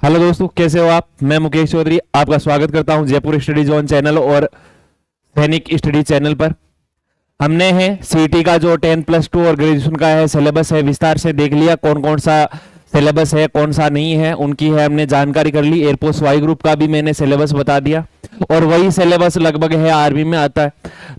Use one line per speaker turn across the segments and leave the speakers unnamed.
Hello दोस्तों, कैसे हो आप। मैं मुकेश चौधरी आपका स्वागत करता हूं जयपुर स्टडी जोन चैनल और सैनिक स्टडी चैनल पर। हमने है सीटी का जो 10+2 और ग्रेजुएशन का है सिलेबस है विस्तार से देख लिया। कौन कौन सा सिलेबस है कौन सा नहीं है उनकी है हमने जानकारी कर ली। एयरफोर्स वाई ग्रुप का भी मैंने सिलेबस बता दिया और वही सिलेबस लगभग है आर्मी में आता है।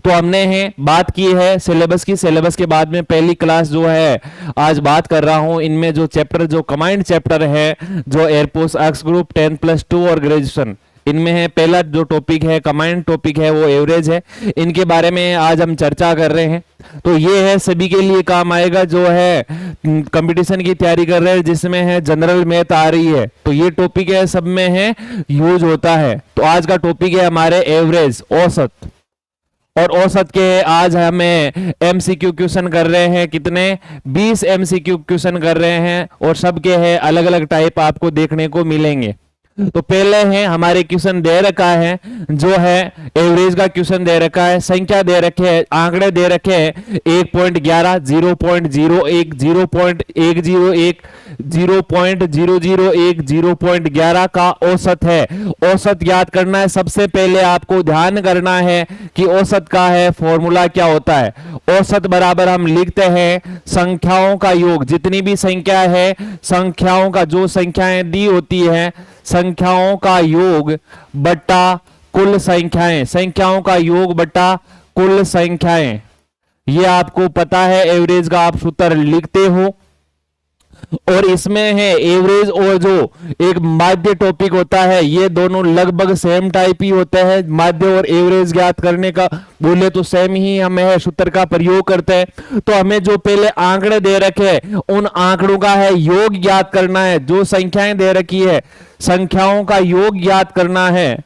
तो हमने है बात की है सिलेबस की। सिलेबस के बाद में पहली क्लास जो है आज बात कर रहा हूं, इनमें जो चैप्टर जो कमांड चैप्टर है जो एयरफोर्स एक्स ग्रुप 10+2 और ग्रेजुएशन, इनमें है पहला जो टॉपिक है कमांड टॉपिक है वो एवरेज है। इनके बारे में आज हम चर्चा कर रहे हैं। तो ये है सभी के लिए काम आएगा जो है कंपटीशन की तैयारी कर रहे हैं, जिसमें है जनरल मैथ आ रही है। तो ये टॉपिक है सब में है यूज होता है। तो आज का टॉपिक है हमारे एवरेज औसत। और औसत के आज हमें एमसीक्यू क्वेश्चन कर रहे हैं। कितने 20 एमसीक्यू क्वेश्चन कर रहे हैं और सबके है अलग अलग टाइप आपको देखने को मिलेंगे। तो पहले है हमारे क्वेश्चन दे रखा है जो है एवरेज का क्वेश्चन दे रखा है। संख्या दे रखे है, आंकड़े दे रखे हैं 1.11, 0.01, 0.101, 0.001, 0.11 का औसत है। औसत याद करना है। सबसे पहले आपको ध्यान करना है कि औसत का है फॉर्मूला क्या होता है। औसत बराबर हम लिखते हैं संख्याओं का योग। जितनी भी संख्या है संख्याओं का जो संख्याएं दी होती है संख्याओं का योग बट्टा कुल संख्याएं, संख्याओं का योग बट्टा कुल संख्याएं। ये आपको पता है एवरेज का आप सूत्र लिखते हो। और इसमें है एवरेज और जो एक माध्य टॉपिक होता है, ये दोनों लगभग सेम टाइप ही होते हैं। माध्य और एवरेज ज्ञात करने का बोले तो सेम ही हमें है सूत्र का प्रयोग करते हैं। तो हमें जो पहले आंकड़े दे रखे हैं उन आंकड़ों का है योग ज्ञात करना है। जो संख्याएं दे रखी है संख्याओं का योग ज्ञात करना है।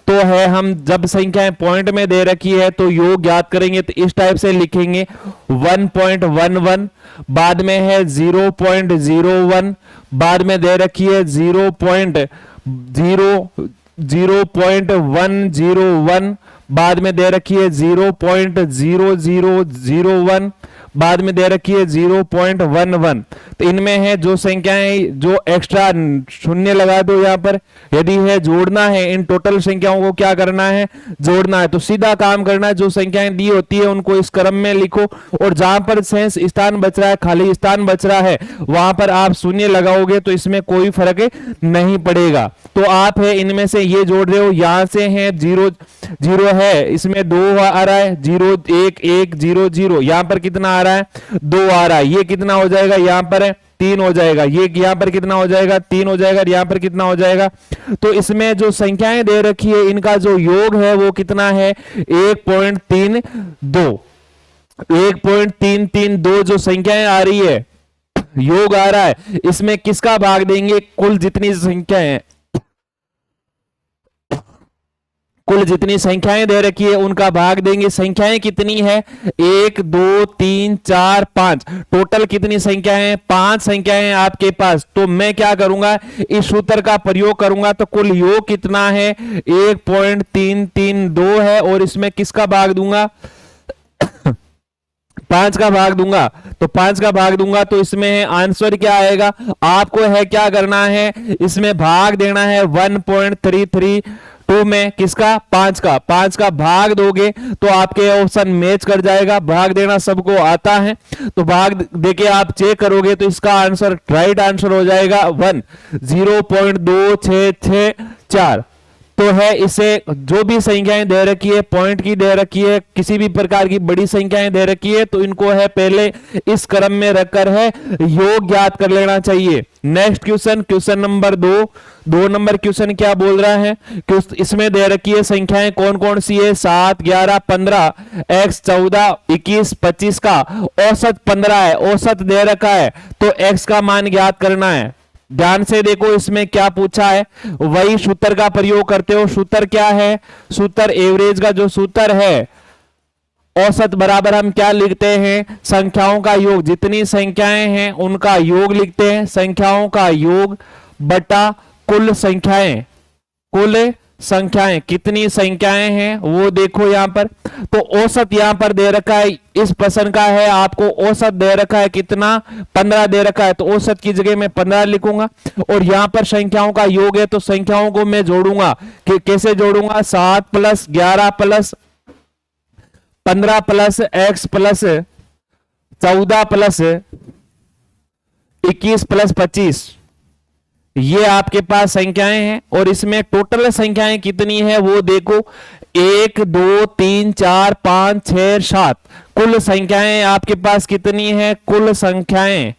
तो है हम जब संख्याएं पॉइंट में दे रखी है तो योग ज्ञात करेंगे तो इस टाइप से लिखेंगे 1.11, बाद में है 0.01, बाद में दे रखी है 0.101, बाद में दे रखी है 0.0001, बाद में दे रखी है 0.11। तो इनमें है जो संख्याएं जो एक्स्ट्रा शून्य लगा दो यहाँ पर। यदि है जोड़ना है इन टोटल संख्याओं को क्या करना है जोड़ना है। तो सीधा काम करना है, जो संख्याएं दी होती है उनको इस क्रम में लिखो और जहां पर शेष स्थान बच रहा है खाली स्थान बच रहा है वहां पर आप शून्य लगाओगे तो इसमें कोई फर्क नहीं पड़ेगा। तो आप है इनमें से ये जोड़ रहे हो, यहां से है 0 0 है, इसमें 2 आ रहा है, 0 1 1 0 0, यहां पर कितना आ रहा है 2 आ रहा है। ये कितना हो जाएगा यहाँ पर 3 हो जाएगा। ये यहाँ पर कितना हो जाएगा 3 हो जाएगा। यहाँ पर कितना हो जाएगा। तो इसमें जो संख्याएं दे रखी है इनका जो योग है वो कितना है 1.32। 1.332 जो संख्याएं आ रही है योग आ रहा है, इसमें किसका भाग देंगे कुल जितनी संख्याएं हैं, कुल जितनी संख्याएं दे रखी है उनका भाग देंगे। संख्याएं कितनी है 1 2 3 4 5, टोटल कितनी संख्याएं हैं 5 संख्याएं आपके पास। तो मैं क्या करूंगा इस सूत्र का प्रयोग करूंगा। तो कुल योग कितना है 1.332 है और इसमें किसका भाग दूंगा 5 का भाग दूंगा। तो 5 का भाग दूंगा तो इसमें है आंसर क्या आएगा। आपको है क्या करना है इसमें भाग देना है 1.332 में किसका 5 का भाग दोगे तो आपके ऑप्शन मैच कर जाएगा। भाग देना सबको आता है तो भाग देके आप चेक करोगे तो इसका आंसर राइट आंसर हो जाएगा 1 0.2664। तो है इसे जो भी संख्याएं दे रखी है पॉइंट की दे रखी है किसी भी प्रकार की बड़ी संख्याएं दे रखी है तो इनको है पहले इस क्रम में रखकर है योग ज्ञात कर लेना चाहिए। Next question, question number 2 number question क्या बोल रहा है। इसमें दे रखी है संख्याएं कौन कौन सी है 7 11 15 x 14 21 25 का औसत 15 है। औसत दे रखा है तो x का मान ज्ञात करना है। ध्यान से देखो इसमें क्या पूछा है, वही सूत्र का प्रयोग करते हो। सूत्र क्या है, सूत्र एवरेज का जो सूत्र है औसत बराबर हम क्या लिखते हैं संख्याओं का योग। जितनी संख्याएं हैं उनका योग लिखते हैं। संख्याओं का योग बटा कुल संख्याएं, कुल संख्याएं, कितनी संख्याएं हैं वो देखो यहां पर। तो औसत यहां पर दे रखा है, इस प्रश्न का है आपको औसत दे रखा है कितना, 15 दे रखा है, तो औसत की जगह मैं 15 लिखूंगा। और यहां पर संख्याओं का योग है, तो संख्याओं को मैं जोड़ूंगा कि कैसे जोड़ूंगा, 7 plus 11 plus 15 plus x plus 14 plus 21 plus 25, ये आपके पास संख्याएं हैं। और इसमें टोटल संख्याएं कितनी है वो देखो, 1 2 3 4 5 6 7, कुल संख्याएं आपके पास कितनी है, कुल संख्याएं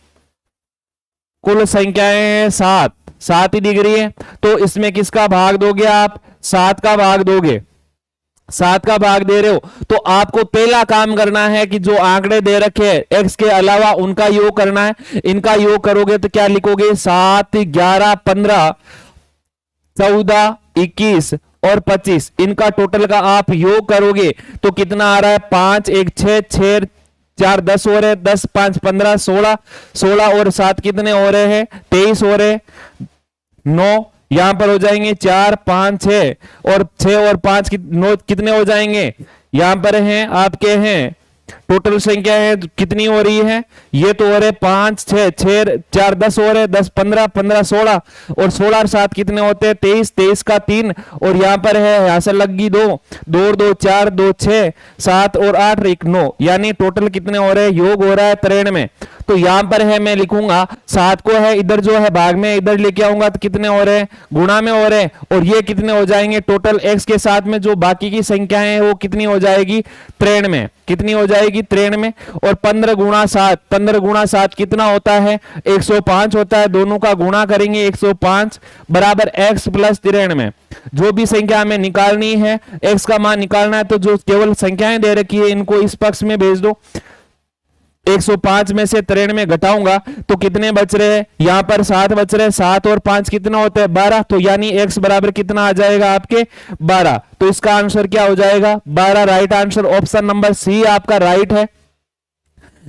हैं 7, 7 ही दिख रही है। तो इसमें किसका भाग दोगे आप, 7 का भाग दोगे, 7 का भाग दे रहे हो, तो आपको पहला काम करना है कि जो आंकड़े दे रखे हैं x के अलावा उनका योग करना है। इनका योग करोगे तो क्या लिखोगे, 7 11 15 14 21 और 25, इनका टोटल का आप योग करोगे तो कितना आ रहा है, 5 1 6 6 4 10 हो रहे, 10 5 15 16, 16 और 7 कितने हो रहे हैं, 23 हो रहे, 9 यहां पर हो जाएंगे, 4 5 6 और 6 और 5 9 कितने हो जाएंगे, यहां पर हैं आपके हैं टोटल संख्या है कितनी हो रही है, ये तो हो रहे 5 6 6 4 10 हो रहे, 10 15 15 16 और 16 और 7 कितने होते हैं, 23, 23 का 3 और यहां पर है, यहां से लग गई 2 2 2 4 2 6 7 और 8 1 9, यानी टोटल कितने हो रहे हैं, योग हो रहा है 93। तो यहां पर है मैं लिखूंगा 7 को है इधर जो है भाग में इधर लेके आऊंगा तो कितने हो रहे हैं, गुणा में हो रहे हैं, और ये कितने हो जाएंगे, टोटल x के साथ में जो बाकी की संख्याएं हैं वो कितनी हो जाएगी, 93, कितनी हो जाएगी 93। और 15 गुणा 7, 15 गुणा 7 कितना होता है, 105 होता है, दोनों का गुणा करेंगे 105 बराबर x प्लस 93। जो भी संख्या हमें निकालनी है, x का मान निकालना है, तो जो केवल संख्याएं दे रखी है इनको इस पक्ष में भेज दो। 105 में से 93 घटाऊंगा तो कितने बच रहे हैं, यहां पर 7 बच रहे हैं, 7 और 5 कितना होता है 12, तो यानी x बराबर कितना आ जाएगा आपके 12। तो इसका आंसर क्या हो जाएगा 12, right answer option number C आपका राइट है।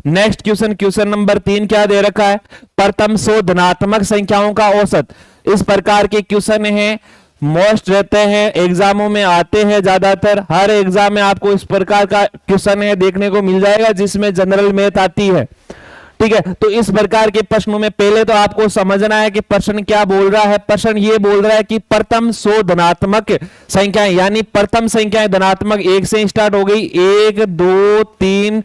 नेक्स्ट क्वेश्चन, क्वेश्चन नंबर 3 क्या दे रखा है, प्रथम 100 धनात्मक संख्याओं का औसत। इस प्रकार के क्वेश्चन है, मोस्ट रहते हैं, एग्जामों में आते हैं, ज्यादातर हर एग्जाम में आपको इस प्रकार का क्वेश्चन है देखने को मिल जाएगा जिसमें जनरल मैथ आती है। ठीक है, तो इस प्रकार के प्रश्नों में पहले तो आपको समझना है कि प्रश्न क्या बोल रहा है। प्रश्न ये बोल रहा है कि प्रथम 100 धनात्मक संख्याएं, यानी प्रथम संख्याएं धनात्मक 1 से स्टार्ट हो गई, 1 2 3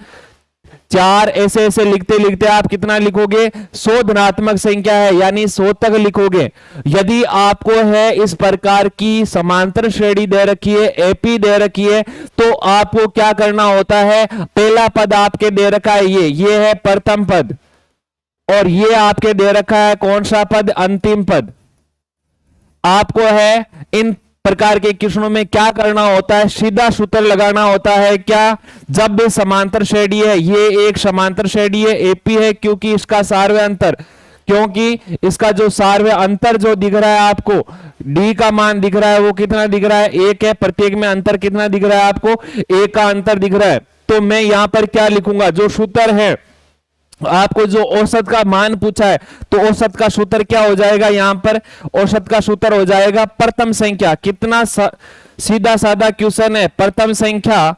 4 ऐसे ऐसे लिखते लिखते आप कितना लिखोगे, 100 धनात्मक संख्या है यानी 100 तक लिखोगे। यदि आपको है इस प्रकार की समांतर श्रेणी दे रखी है, एपी दे रखी है, तो आपको क्या करना होता है, पहला पद आपके दे रखा है ये है प्रथम पद, और ये आपके दे रखा है कौन सा पद, अंतिम पद। आपको है इन प्रकार के क्वेश्चनों में क्या करना होता है, सीधा सूत्र लगाना होता है। क्या, जब भी समांतर श्रेणी है, ये एक समांतर श्रेणी है, एपी है, क्योंकि इसका सार्वय अंतर, क्योंकि इसका जो सार्वय अंतर जो दिख रहा है आपको, डी का मान दिख रहा है वो कितना दिख रहा है, 1 है, प्रत्येक में अंतर कितना दिख रहा है आपको, 1 का अंतर दिख रहा है। तो मैं यहां पर क्या लिखूंगा, जो सूत्र है आपको जो औसत का मान पूछा है, तो औसत का सूत्र क्या हो जाएगा, यहां पर औसत का सूत्र हो जाएगा प्रथम संख्या, कितना सीधा साधा क्वेश्चन है, प्रथम संख्या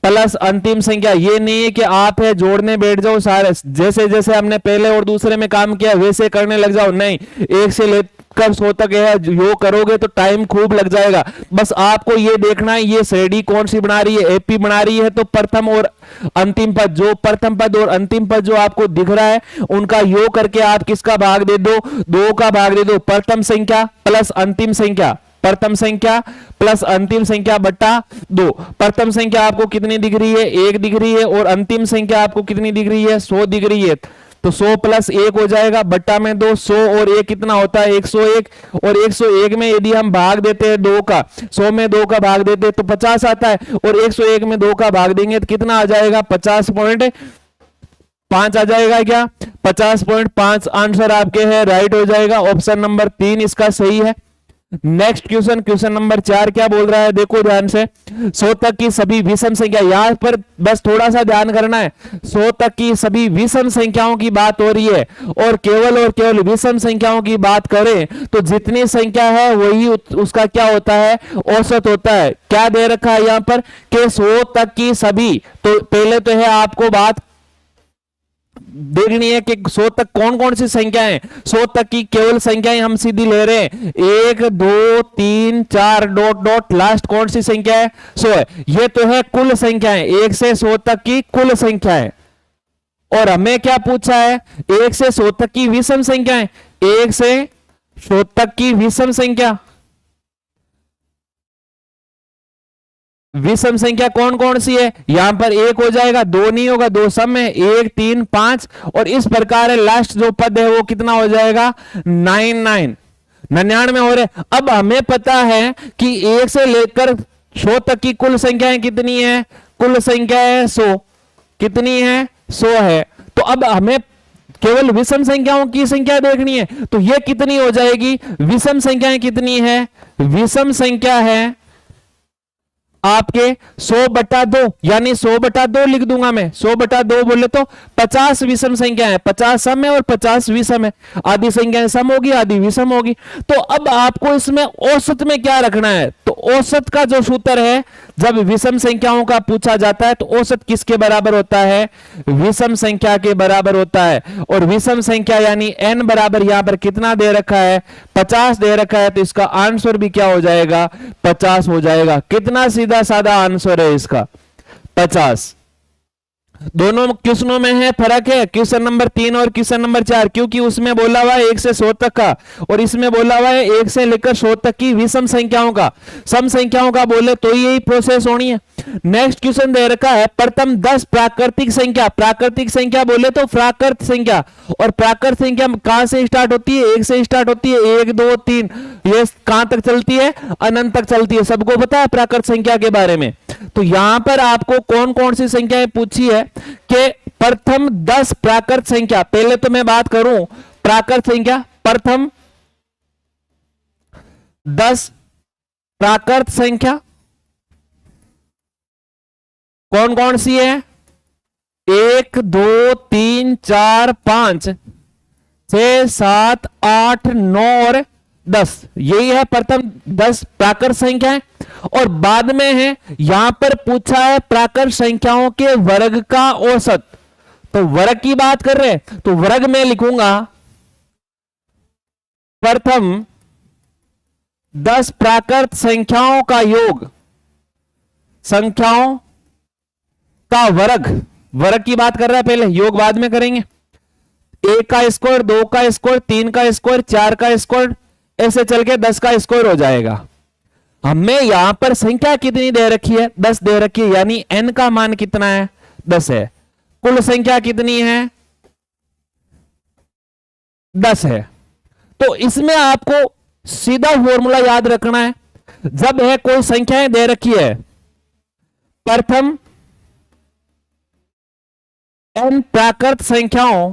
प्लस अंतिम संख्या। ये नहीं है कि आप है जोड़ने बैठ जाओ सारे, जैसे जैसे हमने पहले और दूसरे में काम किया वैसे करने लग जाओ, नहीं, 1 से लेकर 100 तक है योग करोगे तो टाइम खूब लग जाएगा। बस आपको ये देखना है ये श्रेणी कौन सी बना रही है, एपी बना रही है, तो प्रथम और अंतिम पद, जो प्रथम पद और अंतिम पद जो आपको दिख रहा है उनका योग करके आप किसका भाग दे दो, 2 का भाग दे दो। प्रथम संख्या प्लस अंतिम संख्या, प्रथम संख्या प्लस अंतिम संख्या बटा 2। प्रथम संख्या आपको कितनी दिख रही है, 1 दिख रही है, और अंतिम संख्या आपको कितनी दिख रही है, 100 दिख रही है, तो 100 प्लस 1 हो जाएगा बट्टा में 2। 100 और 1 कितना होता है, 101, और 101 में यदि हम भाग देते हैं 2 का, 100 में 2 का भाग देते हैं तो 50 आता है, और 101 में 2 का भाग देंगे तो कितना आ जाएगा, 50.5 आ जाएगा। क्या 50.5 आंसर आपके है राइट हो जाएगा, ऑप्शन नंबर 3 इसका सही है। नेक्स्ट क्वेश्चन, क्वेश्चन नंबर 4 क्या बोल रहा है, देखो ध्यान से। 100 तक की सभी विषम संख्या, यहां पर बस थोड़ा सा ध्यान करना है। 100 तक की सभी विषम संख्याओं की बात हो रही है, और केवल विषम संख्याओं की बात करें तो जितनी संख्या है वही उसका क्या होता है, औसत होता है। क्या दे रखा है यहां पर कि 100 तक की सभी, तो पहले तो है आपको बात देखनी है कि 100 तक कौन कौन सी संख्याएं, 100 तक की केवल संख्याएं हम सीधी ले रहे हैं, 1 2 3 4 डॉट डॉट लास्ट कौन सी संख्या है, 100 है। ये तो है कुल संख्याएं, 1 से 100 तक की कुल संख्याएं। और हमें क्या पूछा है, 1 से 100 तक की विषम संख्याएं, 1 से 100 तक की विषम संख्या। विषम संख्या कौन कौन सी है, यहां पर 1 हो जाएगा, 2 नहीं होगा, 2 सम है, 1 3 5, और इस प्रकार है लास्ट जो पद है वो कितना हो जाएगा, 99 हो रहे। अब हमें पता है कि 1 से लेकर 100 तक की कुल संख्याएं कितनी है, कुल संख्या है 100, कितनी है 100 है। तो अब हमें केवल विषम संख्याओं की संख्या देखनी है, तो ये कितनी हो जाएगी, विषम संख्याएं कितनी है, विषम संख्या है आपके 100/2, यानी 100/2 लिख दूंगा मैं। 100/2 बोले तो 50 विषम संख्या है, 50 सम है और 50 विषम है। आधी संख्याएं सम होगी, आधी विषम होगी। तो अब आपको इसमें औसत में क्या रखना है, तो औसत का जो सूत्र है, जब विषम संख्याओं का पूछा जाता है तो औसत किसके बराबर होता है, विषम संख्या के बराबर होता है। और विषम संख्या यानी n बराबर यहां पर कितना दे रखा है, 50 दे रखा है, तो इसका आंसर भी क्या हो जाएगा, 50 हो जाएगा। कितना सीधा साधा आंसर है इसका, 50। दोनों क्वेश्चनों में है फर्क है, क्वेश्चन नंबर 3 और क्वेश्चन नंबर 4, क्योंकि उसमें बोला हुआ है 1 से 100 तक का, और इसमें बोला हुआ है 1 से लेकर 100 तक की विषम संख्याओं का। सम संख्याओं का बोले तो यही प्रोसेस होनी है। नेक्स्ट क्वेश्चन दे रखा है, प्रथम 10 प्राकृतिक संख्या। प्राकृतिक संख्या बोले तो प्राकृत संख्या, और प्राकृत संख्या कहां से स्टार्ट होती है, 1 से स्टार्ट होती है, 1 2 3, ये कहां तक चलती है, अनंत तक चलती है। सबको पता है प्राकृत संख्या के बारे में। तो यहां पर आपको कौन कौन सी संख्याएं पूछी है कि प्रथम 10 प्राकृत संख्या। पहले तो मैं बात करूं प्राकृत संख्या, प्रथम 10 प्राकृत संख्या कौन कौन सी है, 1 2 3 4 5 6 7 8 9 और 10, यही है प्रथम 10 प्राकृत संख्याएं। और बाद में है यहां पर पूछा है प्राकृत संख्याओं के वर्ग का औसत। तो वर्ग की बात कर रहे हैं, तो वर्ग में लिखूंगा प्रथम 10 प्राकृत संख्याओं का योग, संख्याओं का वर्ग, वर्ग की बात कर रहा है पहले, योग बाद में करेंगे। 1 का स्क्वायर, 2 का स्क्वायर, 3 का स्क्वायर, 4 का स्क्वायर, ऐसे चल के 10 का स्क्वायर हो जाएगा। हमें यहां पर संख्या कितनी दे रखी है, 10 दे रखी है, यानी n का मान कितना है, 10 है। कुल संख्या कितनी है, 10 है। तो इसमें आपको सीधा फॉर्मूला याद रखना है, जब है कोई संख्याएं दे रखी है, प्रथम n प्राकृत संख्याओं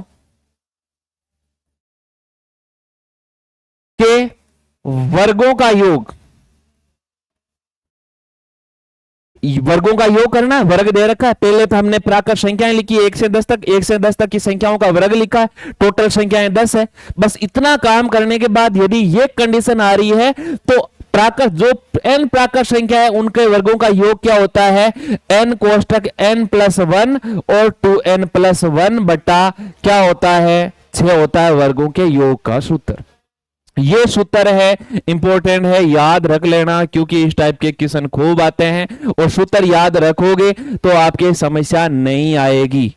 के वर्गों का योग, वर्गों का योग करना है। वर्ग दे रखा है, पहले तो हमने प्राकृत संख्याएं लिखी 1 से 10 तक, 1 से 10 तक की संख्याओं का वर्ग लिखा है, टोटल संख्याएं 10 है। बस इतना काम करने के बाद यदि ये कंडीशन आ रही है तो प्राकृत जो n प्राकृत संख्या है उनके वर्गों का योग क्या होता है, n कोष्टक n+1 और 2n+1 बटा क्या होता है, 6 होता है वर्गों के योग का सूत्र। ये सूत्र है, इंपॉर्टेंट है, याद रख लेना, क्योंकि इस टाइप के क्वेश्चन खूब आते हैं और सूत्र याद रखोगे तो आपके समस्या नहीं आएगी।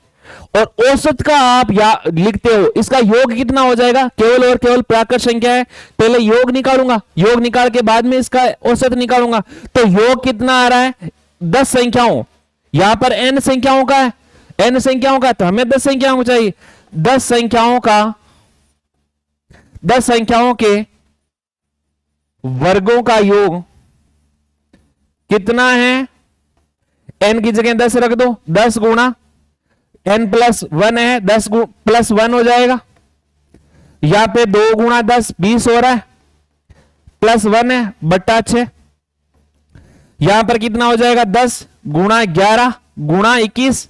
और औसत का आप लिखते हो, इसका योग कितना हो जाएगा, केवल और केवल प्राकृत संख्या है, पहले योग निकालूंगा, योग निकाल के बाद में इसका औसत निकालूंगा। तो योग कितना आ रहा है, 10 संख्याओं, यहां पर n संख्याओं का है, n संख्याओं का, तो हमें 10 संख्याओं चाहिए, 10 संख्याओं का, 10 संख्याओं के वर्गों का योग कितना है, n की जगह 10 रख दो, 10 गुणा n+1 है, 10+1 हो जाएगा, यहां पे 2 गुणा 10 20 हो रहा है, +1 है बट्टा 6। यहां पर कितना हो जाएगा 10 गुणा 11 गुणा 21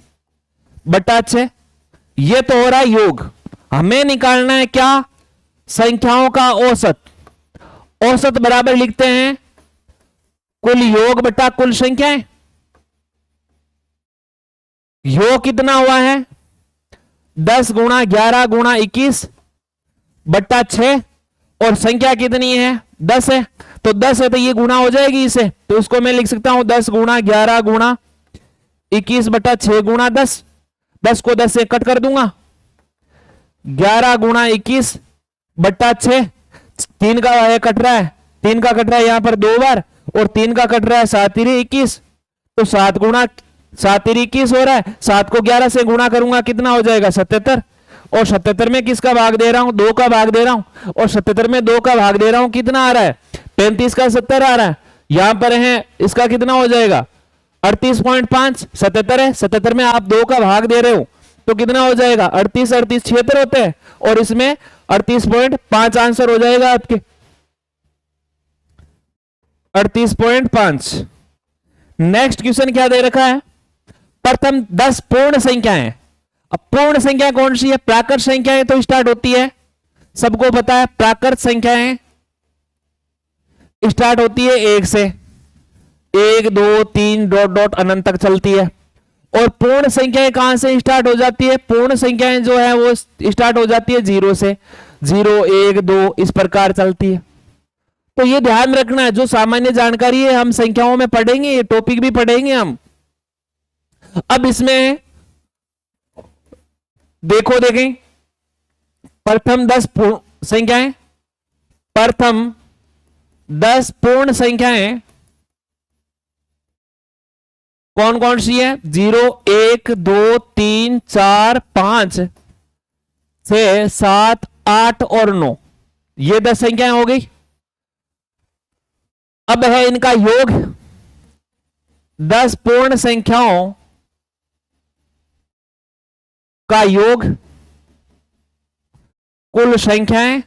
बट्टा 6। ये तो हो रहा है योग। हमें निकालना है क्या, संख्याओं का औसत। औसत बराबर लिखते हैं कुल योग बटा कुल संख्याएं। योग कितना हुआ है 10 गुणा 11 गुणा 21 बट्टा 6 और संख्या कितनी है 10 है, तो 10 है तो ये गुणा हो जाएगी इसे, तो उसको मैं लिख सकता हूं 10 गुणा 11 गुणा 21 बट्टा 6 गुणा 10। 10 को 10 से कट कर दूंगा, 11 गुणा 21 बट्टा 6। 3 का है कट रहा है, 3 का कट रहा है यहां पर 2 बार और 3 का कट रहा है 7 तिरी 21, तो 7 गुणा 7 तिरी 21 हो रहा है। 7 को 11 से गुणा करूंगा कितना हो जाएगा 77, और 77 में किसका भाग दे रहा हूं 2 का भाग दे रहा हूं, और 77 में 2 का भाग दे रहा हूं कितना आ रहा है 35 का 70 आ रहा है। यहां पर है इसका कितना हो जाएगा 38.5। 77 है, 77 में आप 2 का भाग दे रहे हो तो कितना हो जाएगा 38 38 76 होते हैं, और इसमें 38.5 आंसर हो जाएगा आपके 38.5। नेक्स्ट क्वेश्चन क्या दे रखा है, प्रथम 10 पूर्ण संख्याएं। अब पूर्ण संख्या कौन सी है, प्राकृत संख्याएं तो स्टार्ट होती है, सबको पता है प्राकृत संख्याएं स्टार्ट होती है 1 से, 1 2 3 डॉट डॉट अनंत तक चलती है। और पूर्ण संख्याएं कहां से स्टार्ट हो जाती है, पूर्ण संख्याएं जो है वो स्टार्ट हो जाती है 0 से, 0 1 2 इस प्रकार चलती है। तो ये ध्यान रखना है, जो सामान्य जानकारी है हम संख्याओं में पढ़ेंगे, ये टॉपिक भी पढ़ेंगे हम। अब इसमें देखो देखें प्रथम 10 संख्याएं, प्रथम 10 पूर्ण संख्याएं कौन कौन सी है 0 1 2 3 4 5 6 7 8 और 9, ये 10 संख्याएं हो गई। अब है इनका योग, 10 पूर्ण संख्याओं का योग कुल संख्याएं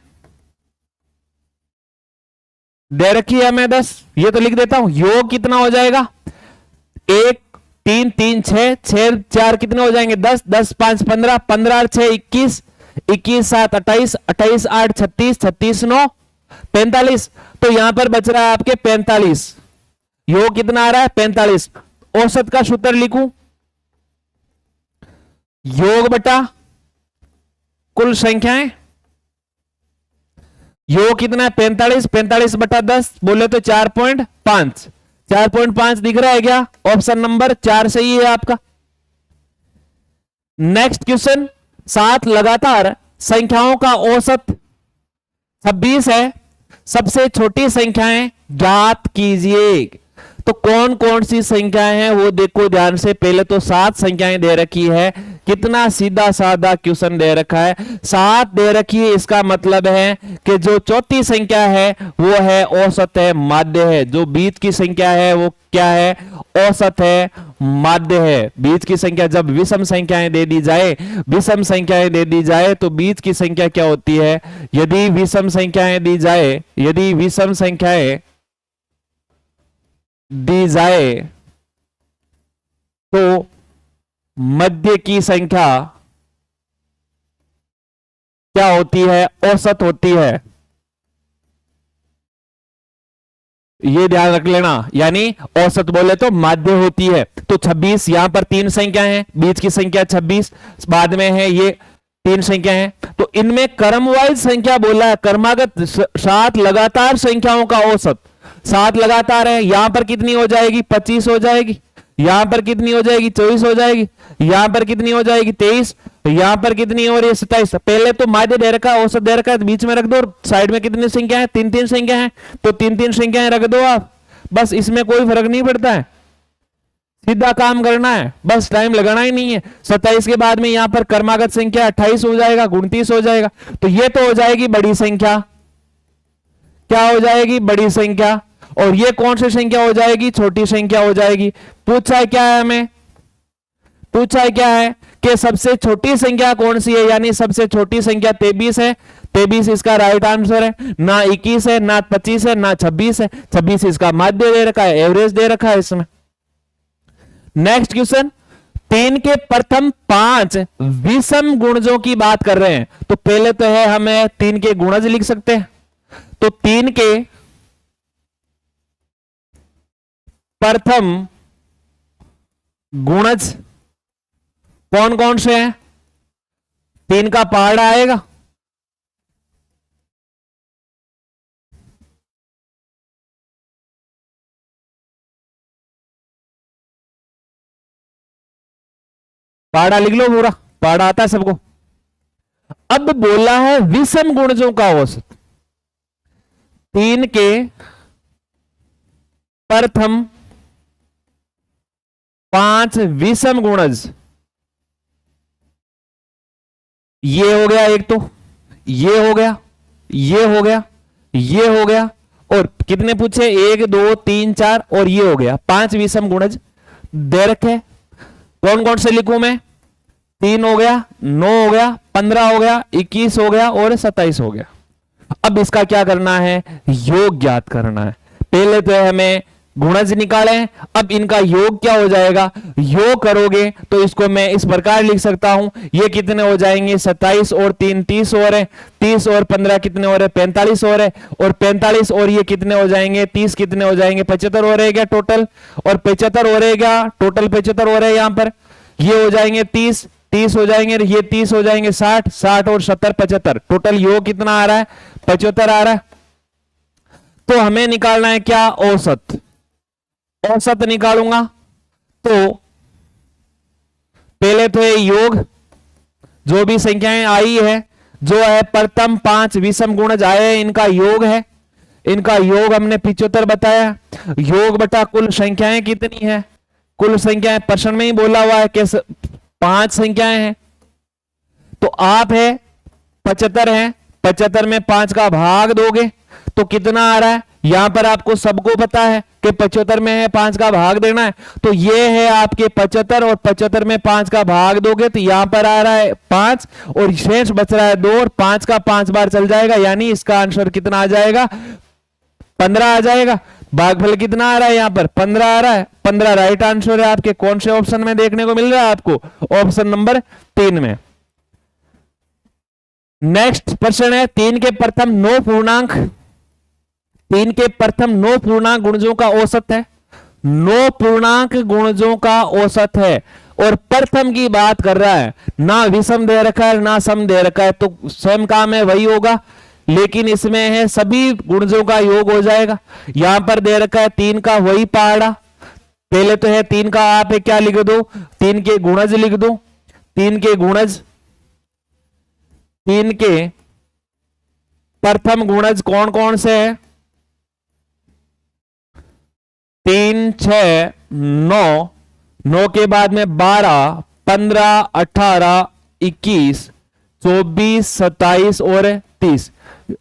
दे रखी है हमें 10, ये तो लिख देता हूं। योग कितना हो जाएगा 1 3 3 6 6 4 कितने हो जाएंगे 10 10 5 15 15 6 21 21 7 28 28 8 36 36 9 45, तो यहां पर बच रहा है आपके 45। योग कितना आ रहा है 45। औसत का सूत्र लिखूं योग बटा कुल संख्याएं, योग कितना है 45, 45 बटा 10 बोले तो 4.5, 4.5 दिख रहा है क्या, ऑप्शन नंबर 4 सही है आपका। नेक्स्ट क्वेश्चन, 7 लगातार संख्याओं का औसत 26 है, सबसे छोटी संख्याएं ज्ञात कीजिए। तो कौन कौन सी संख्याएं हैं वो देखो ध्यान से। पहले तो 7 संख्याएं दे रखी है, कितना सीधा साधा क्वेश्चन दे रखा है, 7 दे रखी है, इसका मतलब है कि जो चौथी संख्या है वो है औसत है, माध्य है। जो बीच की संख्या है वो क्या है, औसत है, माध्य है। बीच की संख्या जब विषम संख्याएं दे दी जाए, विषम संख्याएं दे दी जाए तो बीच की संख्या क्या होती है, यदि विषम संख्याएं दी जाए, यदि विषम संख्याएं दी जाए तो मध्य की संख्या क्या होती है, औसत होती है। ये ध्यान रख लेना, यानी औसत बोले तो माध्य होती है। तो 26 यहां पर 3 संख्या है, बीच की संख्या 26, बाद में है ये 3 संख्या है, तो इनमें क्रमवाइज संख्या बोला है, क्रमागत 7 लगातार संख्याओं का औसत 7 लगातार है। यहां पर कितनी हो जाएगी 25 हो जाएगी, यहां पर कितनी हो जाएगी 24 हो जाएगी, यहां पर कितनी हो जाएगी 23, यहां पर कितनी हो रही है 27। पहले तो माध्य दे रखा है, औसत दे रखा है, तो बीच में रख दो, और साइड में कितनी संख्या है 3 संख्या है, तो 3 संख्याएं रख दो आप, बस इसमें कोई फर्क नहीं पड़ता है, सीधा काम करना है, बस टाइम लगाना ही नहीं है। 27 के बाद में यहां पर क्रमागत संख्या 28 हो जाएगा, 29 हो जाएगा, तो ये तो हो जाएगी बड़ी संख्या। क्या हो जाएगी बड़ी संख्या, और ये कौन सी संख्या हो जाएगी, छोटी संख्या हो जाएगी। पूछा है क्या है हमें, पूछा है क्या है कि सबसे छोटी संख्या कौन सी है, यानी सबसे छोटी संख्या 23 है। 23 इसका राइट आंसर है। ना 21 है, ना 25 है, ना 26 है। 26 इसका माध्य दे रखा है, एवरेज दे रखा है इसमें। नेक्स्ट क्वेश्चन, 3 के प्रथम 5 विषम गुणजों की बात कर रहे हैं। तो पहले तो है हमें 3 के गुणज लिख सकते हैं। तो 3 के प्रथम गुणज कौन कौन से हैं? 3 का पहाड़ा आएगा, पहाड़ा लिख लो, पूरा पहाड़ा आता है सबको। अब बोला है विषम गुणजों का औसत। 3 के प्रथम 5 विषम गुणज, ये हो गया एक, तो ये हो गया, ये हो गया, ये हो गया, और कितने पूछे? 1 2 3 4, और ये हो गया 5 विषम गुणज दे रखे। कौन कौन से लिखूं मैं? 3 हो गया, 9 हो गया, 15 हो गया, 21 हो गया और 27 हो गया। अब इसका क्या करना है? योग ज्ञात करना है। पहले तो हमें गुणज निकाले, अब इनका योग क्या हो जाएगा? योग करोगे तो इसको मैं इस प्रकार लिख सकता हूं, ये कितने हो जाएंगे? 27 और 3 30 हो रहे, 30 और 15 कितने हो रहे? 45 हो रहे, और 45 और ये कितने हो जाएंगे? 30 कितने हो जाएंगे? 75 हो रहे क्या टोटल? और 75 हो रहे क्या टोटल? 75 हो रहे यहां पर, ये हो जाएंगे 30, 30 हो जाएंगे, ये 30 हो जाएंगे 60, 60 और 70 75, टोटल योग कितना आ रहा है? 75 आ रहा है। तो हमें निकालना है क्या? औसत। औसत निकालूंगा तो पहले तो ये योग, जो भी संख्याएं आई है, जो है प्रथम 5 विषम गुणज आए, इनका योग है। इनका योग हमने 75 बताया। योग बटा कुल संख्याएं कितनी है? कुल संख्याएं प्रश्न में ही बोला हुआ है कि 5 संख्याएं हैं। तो आप है 75 है, 75 में 5 का भाग दोगे तो कितना आ रहा है? यहां पर आपको सबको पता है कि 75 में है 5 का भाग देना है, तो ये है आपके 75, और 75 में 5 का भाग दोगे तो यहां पर आ रहा है 5, और शेष बच रहा है 2, और 5 का 5 बार चल जाएगा, यानी इसका आंसर कितना आ जाएगा? 15 आ जाएगा। भागफल कितना आ रहा है? यहां पर 15 आ रहा है। 15 राइट आंसर है आपके। कौन से ऑप्शन में देखने को मिल रहा है आपको? ऑप्शन नंबर 3 में। नेक्स्ट प्रश्न है, 3 के प्रथम 9 पूर्णांक, 3 के प्रथम 9 पूर्णांक गुणजों का औसत है। 9 पूर्णांक गुणजों का औसत है, और प्रथम की बात कर रहा है। ना विषम दे रखा है, ना सम दे रखा है, तो स्वयं काम है वही होगा, लेकिन इसमें है सभी गुणजों का योग हो जाएगा। यहां पर दे रखा है 3 का वही पहाड़ा। पहले तो है 3 का आप क्या लिख दो? 3 के गुणज लिख दो। 3 के गुणज, 3 के प्रथम गुणज कौन कौन से है? 3 6 9, 9 के बाद में 12 15 18 21 24 27 और 30।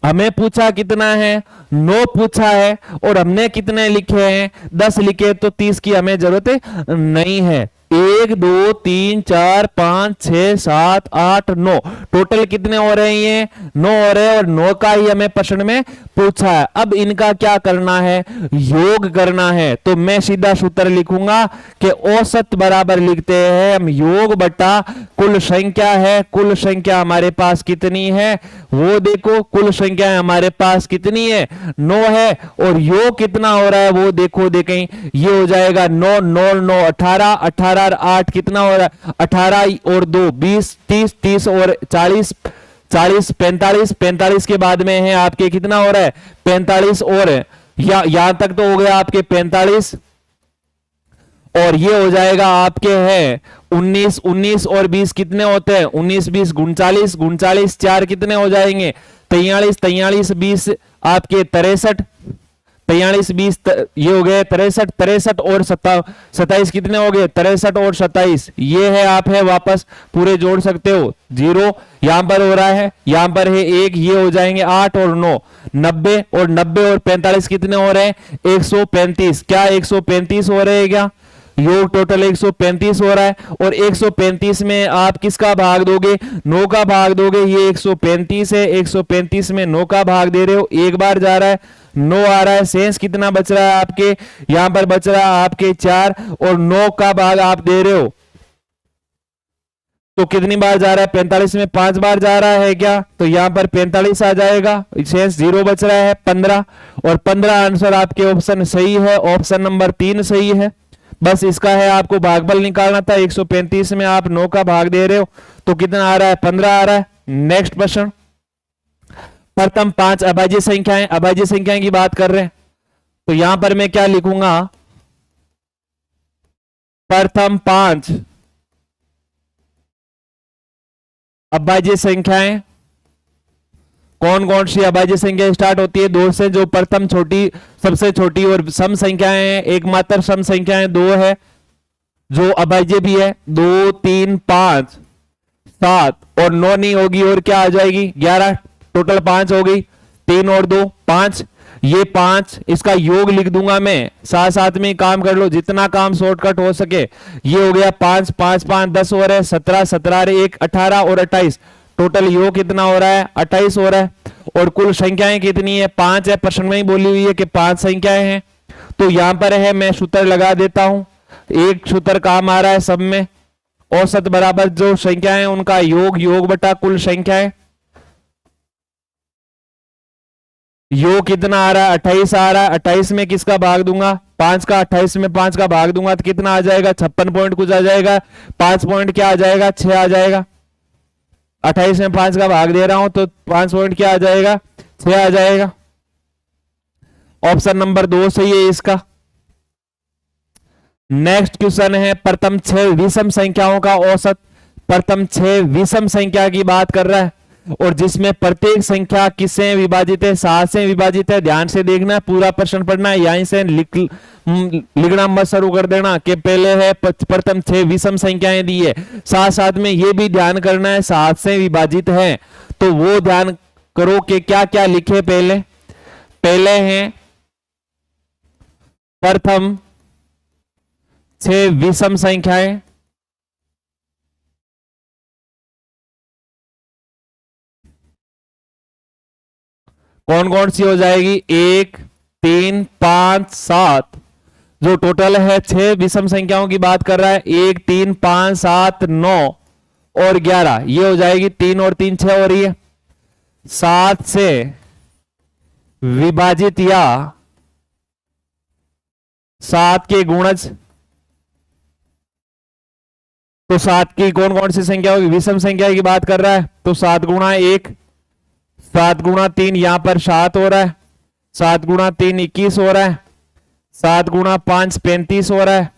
हमें पूछा कितना है? 9 पूछा है, और हमने कितने लिखे हैं? 10 लिखे, तो 30 की हमें जरूरत नहीं है। 1 2 3 4 5 6 7 8 9, टोटल कितने हो रहे हैं? 9 हो रहे हैं, और 9 का ही हमें प्रश्न में पूछा है। अब इनका क्या करना है? योग करना है। तो मैं सीधा सूत्र लिखूंगा कि औसत बराबर लिखते हैं हम योग बटा कुल संख्या है। कुल संख्या हमारे पास कितनी है वो देखो, कुल संख्या हमारे पास कितनी है? 9 है, और योग कितना हो रहा है वो देखो, देखें ये हो जाएगा 9 9 9 18, 18 और 8 कितना हो रहा है? 18 और 2 20, 30 30 और 40 40 45, 45 के बाद में है आपके कितना हो रहा है? 45, और यहां तक तो हो गया आपके 45, और ये हो जाएगा आपके है 19 19 और 20 कितने होते हैं? 19 20 39, 39 4 कितने हो जाएंगे? 43 43 20 आपके 63, 43 20 ये हो गए 63, 63 और 27 कितने हो गए? 63 और 27। ये है आप है वापस पूरे जोड़ सकते हो। 0 यहां पर हो रहा है, यहां पर है 1, ये हो जाएंगे 8 और 9 90, और 90 और 45 कितने हो रहे हैं? 135। क्या 135 हो रहे हैं क्या? योग टोटल 135 हो रहा है, और 135 में आप किसका भाग दोगे, 9 का भाग दोगे। ये 135 है, 135 में 9 का भाग दे रहे हो, एक बार जा रहा है, 9 आ रहा है। शेष कितना बच रहा है आपके, यहां पर बच रहा है आपके 4, और 9 का भाग आप दे रहे हो तो कितनी बार जा रहा है, 45 में 5 बार जा रहा है क्या, तो यहां पर 45 आ जाएगा, शेष 0 बच रहा है 15, और 15 आंसर आपके ऑप्शन सही है, ऑप्शन नंबर 3 सही है। बस इसका है आपको भागफल निकालना था। 135 में आप 9 का भाग दे रहे हो तो कितना आ रहा है, 15 आ रहा है। नेक्स्ट प्रश्न, प्रथम 5 अभाज्य संख्याएं, अभाज्य संख्याएं की बात कर रहे हैं, तो यहां पर मैं क्या लिखूंगा, प्रथम 5 अभाज्य संख्याएं। कौन कौन सी अभाज्य संख्या स्टार्ट होती है 2 से, जो प्रथम छोटी, सबसे छोटी और सम संख्याएं हैं, एकमात्र सम संख्याएं 2 है, जो अभाज्य भी है, 2 3 5 7, और 9 नहीं होगी, और क्या आ जाएगी 11, टोटल 5 हो गई, 3 और 2 5, ये 5 इसका योग लिख दूंगा मैं, साथ साथ में काम कर लो, जितना काम शॉर्टकट हो सके। ये हो गया 5 5 5 10 हो रहा है, 17 17 1 18 और 28, टोटल योग कितना हो रहा है, 28 हो रहा है। और कुल संख्याएं कितनी है, 5 है, प्रश्न में ही बोली हुई है कि 5 संख्याएं हैं, तो यहां पर है, मैं सूत्र लगा देता हूं, एक सूत्र काम आ रहा है सब में, औसत बराबर जो संख्याएं हैं उनका योग, योग बटा कुल संख्याएं, योग कितना आ रहा है, 28 आ रहा है, 28 में किसका भाग दूंगा, 5 का, 28 में 5 का भाग दूंगा तो कितना आ जाएगा, 56 पॉइंट कुछ आ जाएगा, 5 पॉइंट क्या आ जाएगा, 6 आ जाएगा। 28 में 5 का भाग दे रहा हूं तो 5 पॉइंट क्या आ जाएगा, 6 आ जाएगा। ऑप्शन नंबर 2 सही है इसका। नेक्स्ट क्वेश्चन है, प्रथम 6 विषम संख्याओं का औसत, प्रथम 6 विषम संख्या की बात कर रहा है, और जिसमें प्रत्येक संख्या किससे विभाजित है, 7 से विभाजित है। ध्यान से देखना, पूरा प्रश्न पढ़ना है, यहीं से लिखना मत शुरू कर देना कि पहले है प्रथम 6 विषम संख्याएं दी है, साथ साथ में ये भी ध्यान करना है 7 से विभाजित है, तो वो ध्यान करो कि क्या क्या लिखे। पहले पहले हैं प्रथम 6 विषम संख्याएं, कौन कौन सी हो जाएगी, 1 3 5 7, जो टोटल है 6 विषम संख्याओं की बात कर रहा है, 1 3 5 7 9 और 11, ये हो जाएगी, 3 और 3 6 हो रही है। 7 से विभाजित या 7 के गुणज, तो 7 की कौन कौन सी संख्या होगी, विषम संख्या की बात कर रहा है, तो 7 गुणा 1, 7 गुणा 3, यहां पर 7 हो रहा है, 7 गुणा 3 21 हो रहा है, 7 गुणा 5 35 हो रहा है,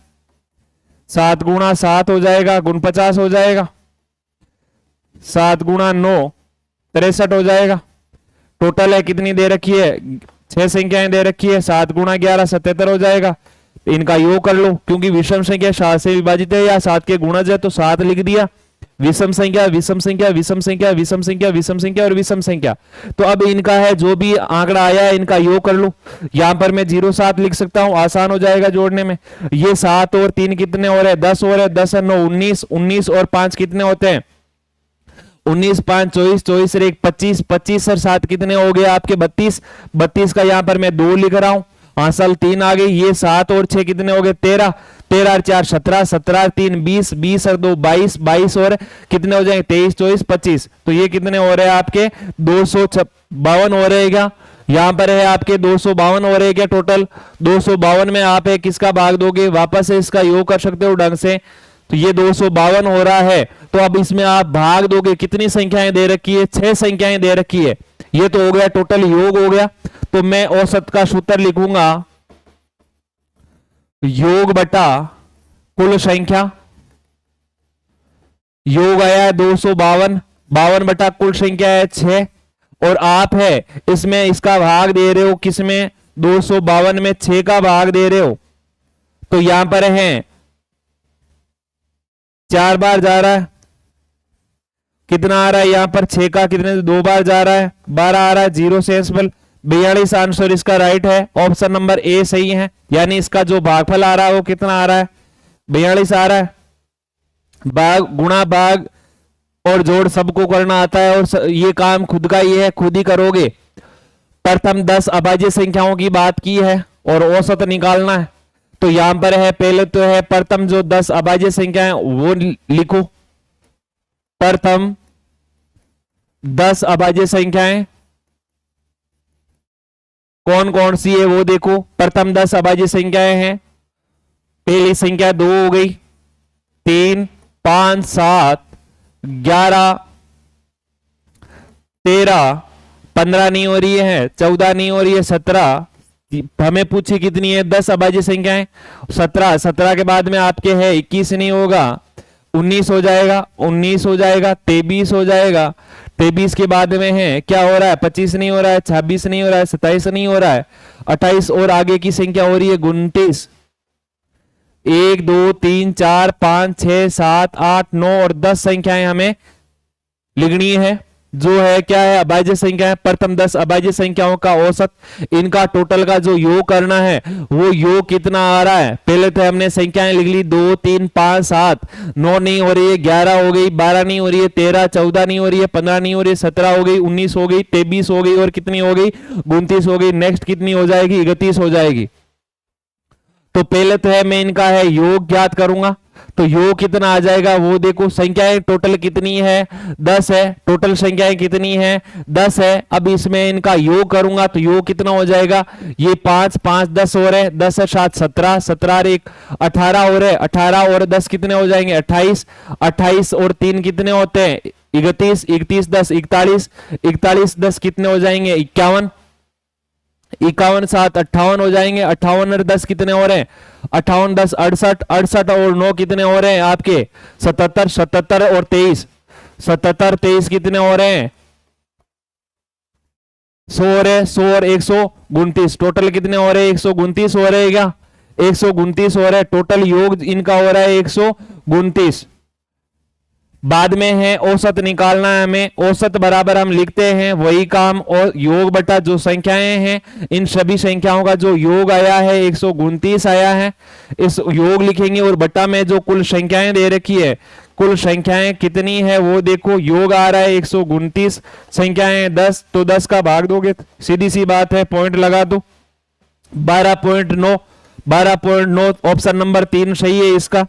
7 गुणा 7 हो जाएगा 49 हो जाएगा, 7 गुणा 9 63 हो जाएगा। टोटल है कितनी दे रखी है, 6 संख्याएं दे रखी है, 7 गुणा 11 77 हो जाएगा। इनका योग कर लो, क्योंकि विषम संख्या 7 से विभाजित है या 7 के गुणज है तो 7 लिख दिया। विषम संख्या विषम संख्या विषम संख्या विषम संख्या विषम संख्या और विषम संख्या, तो अब इनका है जो भी आंकड़ा आया है इनका योग कर लो। यहां पर मैं 0 7 लिख सकता हूं, आसान हो जाएगा जोड़ने में। ये 7 और 3 कितने हो रहे हैं, 10 हो रहे हैं, 10 और 9 19, 19 और 5 कितने होते हैं, 19 5 24, 24 और 1 25, 25 और 7 कितने हो गए आपके 32, 32 का यहां पर मैं 2 लिख रहा हूं, हासिल 3 आ गई। ये 7 और 6 कितने हो गए 13, 13 और 4 17, 17 और 3 20, 20 और 2 22, 22 और कितने हो जाएंगे 23 24 25, तो ये कितने हो रहे हैं आपके 252 हो रहे हैं। यहां पर है आपके 252 हो रहे हैं टोटल। 252 में आप है किसका भाग दोगे, वापस से इसका योग कर सकते हो ढंग से, तो ये 252 हो रहा है, तो अब इसमें आप भाग दोगे, कितनी संख्याएं दे रखी है, 6 संख्याएं दे रखी है, ये तो हो गया टोटल योग हो गया। तो मैं औसत का सूत्र लिखूंगा योग बटा कुल संख्या, योग आया है 252, 52 बटा कुल संख्या है 6, और आप है इसमें इसका भाग दे रहे हो, किसमें 252 में 6 का भाग दे रहे हो, तो यहां पर है 4 बार जा रहा है, कितना आ रहा है यहां पर 6 का कितने 2 बार जा रहा है, 12 आ रहा है, 0 से 42 आंसर इसका राइट है, ऑप्शन नंबर ए सही है। यानी इसका जो भागफल आ रहा है वो कितना आ रहा है 42 आ रहा है। भाग गुणा भाग और जोड़ सबको करना आता है और ये काम खुद का ये है, खुद ही करोगे। प्रथम 10 अभाज्य संख्याओं की बात की है और औसत निकालना है। तो यहां पर है पहले तो है प्रथम जो 10 अभाज्य संख्याएं वो लिखो। प्रथम 10 अभाज्य संख्याएं कौन कौन सी है वो देखो। प्रथम 10 अभाज्य संख्याएं हैं, पहली संख्या 2 हो गई, 3, 5, 7, 11, 13, 15 नहीं हो रही है, 14 नहीं हो रही है, 17 हमें पूछी कितनी है 10 अभाज्य संख्याएं 17 के बाद में आपके है 21 नहीं होगा, 19 हो जाएगा, 19 हो जाएगा, 23 हो जाएगा, 23 के बाद में है क्या हो रहा है 25 नहीं हो रहा है, 26 नहीं हो रहा है, 27 नहीं हो रहा है, 28 और आगे की संख्या हो रही है 29। 1 2 3 4 5 6 7 8 9 और 10 संख्याएं हमें लिखनी है जो है क्या है अभाज्य संख्या है। प्रथम 10 अभाज्य संख्याओं का औसत, इनका टोटल का जो योग करना है वो योग कितना आ रहा है। पहले तो हमने संख्याएं लिख ली 2 3 5 7, 9 नहीं हो रही है, 11 हो गई, 12 नहीं हो रही है, 13 14 नहीं हो रही है, 15 नहीं हो रही है, 17 हो गई, 19 हो गई, 23 हो गई और कितनी हो गई 29 हो गई। नेक्स्ट कितनी हो जाएगी 31 हो जाएगी। तो पहले तो है मैं इनका है योग ज्ञात करूंगा, तो योग कितना आ जाएगा वो देखो। संख्याएं टोटल कितनी है 10 है, टोटल संख्याएं कितनी है 10 है। अब इसमें इनका योग करूंगा तो योग कितना हो जाएगा, ये 5 5 10 हो रहे, 10 7 17, 17 1 18 हो रहे, 18 और 10 कितने हो जाएंगे 28, 28 और 3 कितने होते हैं 31, 31 10 41, 41 10 कितने हो जाएंगे 51, 51 7 58 हो जाएंगे, 58 और 10 कितने हो रहे हैं 58 10 68, 68 और 9 कितने हो रहे हैं आपके 77, 77 और 23, 77 23 कितने हो रहे हैं 100 हो रहे, 100 और 129, टोटल कितने हो रहे हैं 129 हो रहे हैं क्या 129 हो रहा है। टोटल योग इनका हो रहा है 129। बाद में है औसत निकालना है हमें, औसत बराबर हम लिखते हैं वही काम और योग बटा जो संख्याएं हैं, इन सभी संख्याओं का जो योग आया है 129 आया है, इस योग लिखेंगे और बटा में जो कुल संख्याएं दे रखी है, कुल संख्याएं कितनी है वो देखो। योग आ रहा है 129, संख्याएं 10, तो 10 का भाग दोगे सीधी सी बात है, पॉइंट लगा दो 12.9, 12.9 ऑप्शन नंबर 3 सही है इसका।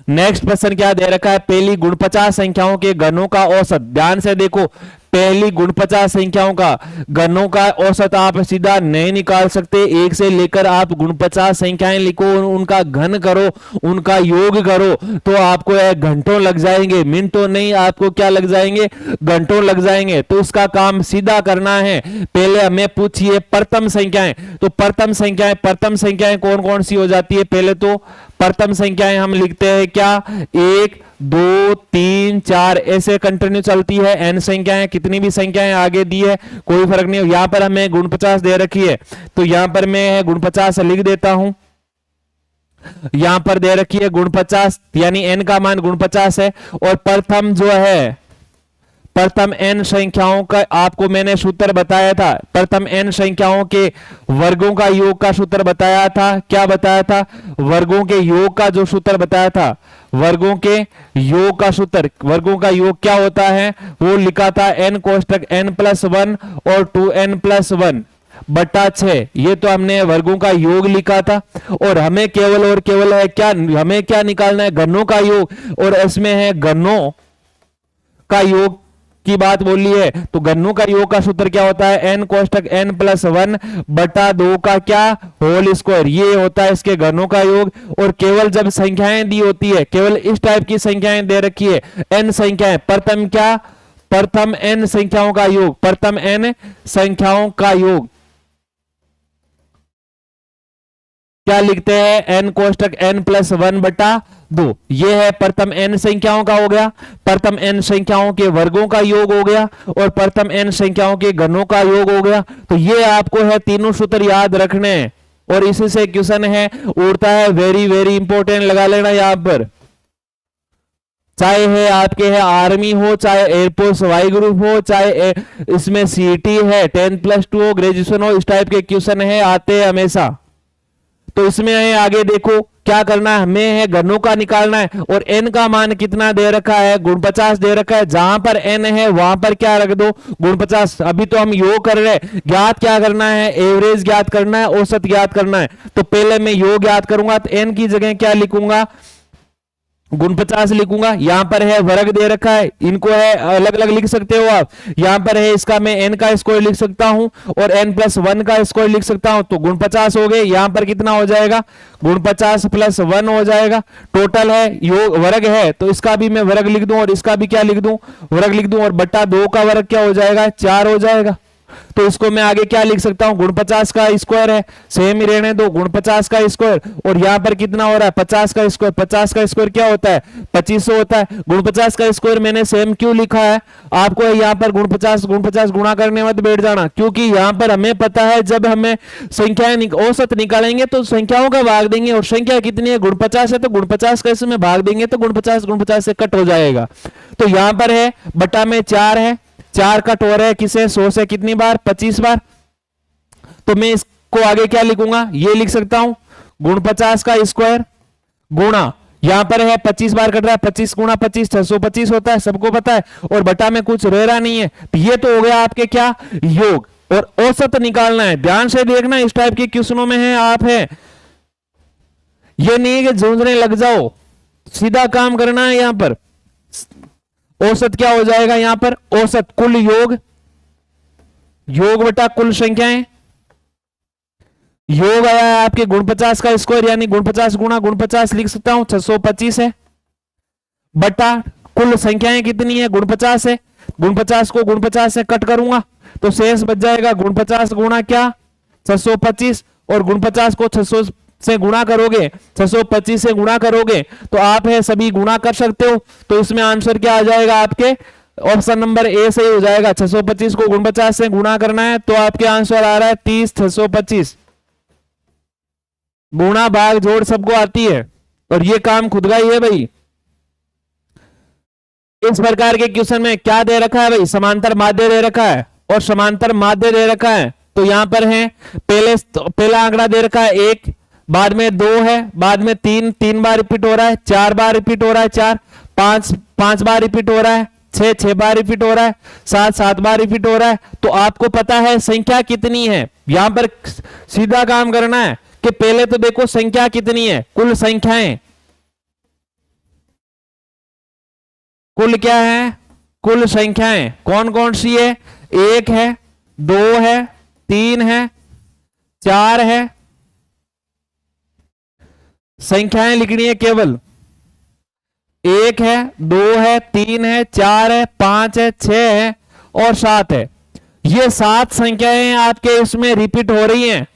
नेक्स्ट प्रश्न क्या दे रखा है, पहली गुण 50 संख्याओं के घनों का औसत। ध्यान से देखो, पहली गुण 50 संख्याओं का घनों का औसत आप सीधा नहीं निकाल सकते, एक से लेकर आप गुण 50 संख्याएं लिखो, उनका घन करो, उनका योग करो तो आपको घंटों लग जाएंगे, मिनटों नहीं, आपको क्या लग जाएंगे घंटों लग जाएंगे। तो इसका काम सीधा करना है। पहले हमें पूछिए प्रथम संख्याएं, तो प्रथम संख्याएं कौन कौन सी हो जाती है। पहले तो प्रथम संख्याएं हम लिखते हैं क्या 1 2 3 4 ऐसे कंटिन्यू चलती है। एन संख्याएं कितनी भी संख्याएं आगे दी है कोई फर्क नहीं। यहां पर हमें गुण 50 दे रखी है तो यहां पर मैं गुण 50 लिख देता हूं। यहां पर दे रखी है गुण 50 यानी एन का मान गुण 50 है। और प्रथम जो है प्रथम n संख्याओं का आपको मैंने सूत्र बताया था, प्रथम n संख्याओं के वर्गों का योग का सूत्र बताया था। क्या बताया था, वर्गों के योग का जो सूत्र बताया था, वर्गों के योग का सूत्र, वर्गों का योग क्या होता है वो लिखा था n कोष्टक n+1 और 2n+1 बटा 6। ये तो हमने वर्गों का योग लिखा था और हमें केवल और केवल है क्या, हमें क्या निकालना है घनों का योग, और इसमें है घनों का योग की बात बोली है। तो घनों का योग का सूत्र क्या होता है n कोष्टक n+1 बटा 2 का क्या होल स्क्वायर, ये होता है इसके घनों का योग। और केवल जब संख्याएं दी होती है, केवल इस टाइप की संख्याएं दे रखी है n संख्याएं, प्रथम क्या, प्रथम n संख्याओं का योग, प्रथम n संख्याओं का योग क्या लिखते हैं n कोष्टक n+1 बटा 2। ये है प्रथम n संख्याओं का हो गया, प्रथम n संख्याओं के वर्गों का योग हो गया और प्रथम n संख्याओं के घनों का योग हो गया। तो ये आपको है तीनों सूत्र याद रखने हैं और इसी से क्वेश्चन है उड़ता है, वेरी वेरी इंपॉर्टेंट लगा लेना यहां पर। चाहे है आपके है आर्मी हो, चाहे एयरफोर्स वाई ग्रुप हो, चाहे इसमें सीटी है 10+2 हो, ग्रेजुएशन हो, इस टाइप के क्वेश्चन है आते हैं हमेशा। तो इसमें है आगे देखो क्या करना है, हमें है घनों का निकालना है। और n का मान कितना दे रखा है, गुण 50 दे रखा है। जहां पर n है वहां पर क्या रख दो, गुण 50। अभी तो हम योग कर रहे हैं, ज्ञात क्या करना है, एवरेज ज्ञात करना है, औसत ज्ञात करना है। तो पहले मैं योग ज्ञात करूंगा, तो n की जगह क्या लिखूंगा, गुण 50 लिखूंगा। यहां पर है वर्ग दे रखा है, इनको है अलग अलग लिख सकते हो आप। यहां पर है इसका मैं n का स्क्वायर लिख सकता हूं और n+1 का स्क्वायर लिख सकता हूं। तो गुण 50 हो गए। यहां पर कितना हो जाएगा, गुण 50 + 1 हो जाएगा। टोटल है, योग वर्ग है तो इसका भी मैं वर्ग लिख दूं और इसका भी क्या लिख दूं, वर्ग लिख दूं। और बट्टा 2 का वर्ग क्या हो जाएगा, 4 हो जाएगा। तो इसको मैं आगे क्या लिख सकता हूं, गुण 50 का स्क्वायर है, सेम ही रहने दो, गुण 50 का स्क्वायर। और यहां पर कितना हो रहा है, 50 का स्क्वायर। 50 का स्क्वायर क्या होता है, 2500 होता है। गुण 50 का स्क्वायर मैंने सेम क्यों लिखा है, आपको यहां पर गुण 50 गुणा करने मत बैठ जाना, क्योंकि यहां पर हमें पता है जब हमें संख्याएं औसत निकालेंगे तो संख्याओं का भाग देंगे। और संख्या कितनी है, गुण 50 है, तो गुण 50 कैसे में भाग देंगे तो गुण 50 से कट हो जाएगा। तो यहां पर है बटा में 4 है, 4 कट हो रहा है किसे, 100 से कितनी बार, 25 बार। तो मैं इसको आगे क्या लिखूंगा, ये लिख सकता हूं, गुण 50 का स्क्वायर गुणा, यहां पर है 25 बार कट रहा है, 25 गुणा 25 625 होता है, सबको पता है। और बटा में कुछ रह रहा नहीं है। तो ये तो हो गया आपके क्या, योग। और औसत निकालना है, ध्यान से देखना, इस टाइप के क्वेश्चनों में है आप है, ये नहीं है कि झूंझने लग जाओ, सीधा काम करना है। यहां पर औसत क्या हो जाएगा, यहां पर औसत कुल योग, योग बटा कुल संख्याएं। योग आया है आपके गुण 50 का स्क्वायर, यानी गुण 50 गुणा गुण 50 लिख सकता हूं, 625 है, बटा कुल संख्याएं कितनी है, गुण 50 है। गुण 50 को गुण 50 से कट करूंगा तो शेष बच जाएगा गुण 50 गुणा क्या, 625। और गुण 50 को 600 से गुणा करोगे, 625 से गुणा करोगे तो आप है सभी गुणा कर सकते हो। तो इसमें आंसर क्या आ जाएगा आपके, ऑप्शन नंबर ए सही हो जाएगा। 625 को गुण 50 से गुणा करना है तो आपके आंसर आ रहा है 30 625। गुणा भाग जोड़ सबको आती है और ये काम खुद का ही है भाई। इस प्रकार के क्वेश्चन में क्या दे रखा है भाई, समांतर माध्य दे रखा है और समांतर माध्य दे रखा है। तो यहां पर है पहला आंकड़ा दे रखा है 1, बाद में 2 है, बाद में 3 बार रिपीट हो रहा है, 4 बार रिपीट हो रहा है, 4 5 बार रिपीट हो रहा है, 6 बार रिपीट हो रहा है, 7 बार रिपीट हो रहा है। तो आपको पता है संख्या कितनी है। यहां पर सीधा काम करना है कि पहले तो देखो संख्या कितनी है, कुल संख्याएं, कुल क्या है, कुल संख्याएं कौन कौन सी है, 1 है, 2 है, 3 है, 4 है। संख्याएं लिखनी है केवल, 1 है, 2 है, 3 है, 4 है, 5 है, 6 है और 7 है। ये 7 संख्याएं आपके इसमें रिपीट हो रही हैं।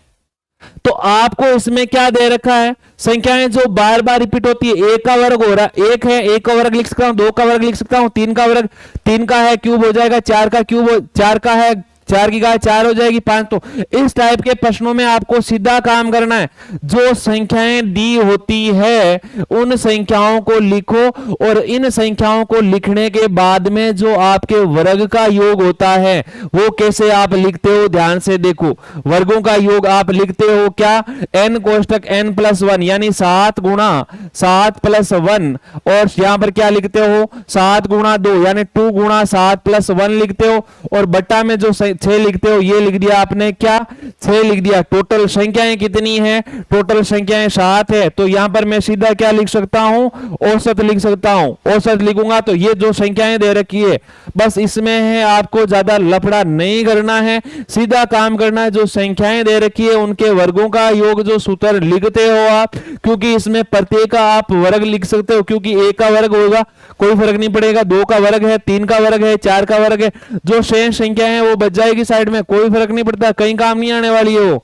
तो आपको इसमें क्या दे रखा है, संख्याएं जो बार बार रिपीट होती है। 1 का वर्ग हो रहा है, 1 है, 1 का वर्ग लिख सकता हूं, 2 का वर्ग लिख सकता हूं, 3 का वर्ग, 3 का है क्यूब हो जाएगा, 4 का क्यूब, 4 का है 4 की गाय 4 हो जाएगी, 5। तो इस टाइप के प्रश्नों में आपको सीधा काम करना है, जो संख्याएं दी होती है उन संख्याओं को लिखो और इन संख्याओं को लिखने के बाद में जो आपके वर्ग का योग होता है वो कैसे आप लिखते हो, ध्यान से देखो। वर्गों का योग आप लिखते हो क्या, n कोष्टक n+1 यानी 7 गुणा 7 + 1। और यहां पर क्या लिखते हो, 7 गुणा 2 यानी 2 गुणा 7 + 1 लिखते हो। और बट्टा में जो 6 लिखते हो, ये लिख दिया आपने क्या, 6 लिख दिया। टोटल संख्याएं कितनी है, टोटल संख्याएं 7 है। तो यहां पर मैं सीधा क्या लिख सकता हूं, औसत लिख सकता हूं। औसत लिखूंगा तो ये जो संख्याएं दे रखी है बस इसमें है, आपको ज्यादा लफड़ा नहीं करना है, सीधा काम करना है। जो संख्याएं दे रखी है उनके वर्गों का योग जो सूत्र लिखते हो आप, क्योंकि इसमें प्रत्येक का आप वर्ग लिख सकते हो, क्योंकि 1 का वर्ग होगा कोई फर्क नहीं पड़ेगा, 2 का वर्ग है, 3 का वर्ग है, 4 का वर्ग है, जो शेष संख्या है वो बच जाएगी साइड में, कोई फर्क नहीं पड़ता, कहीं काम नहीं आने वाली है वो।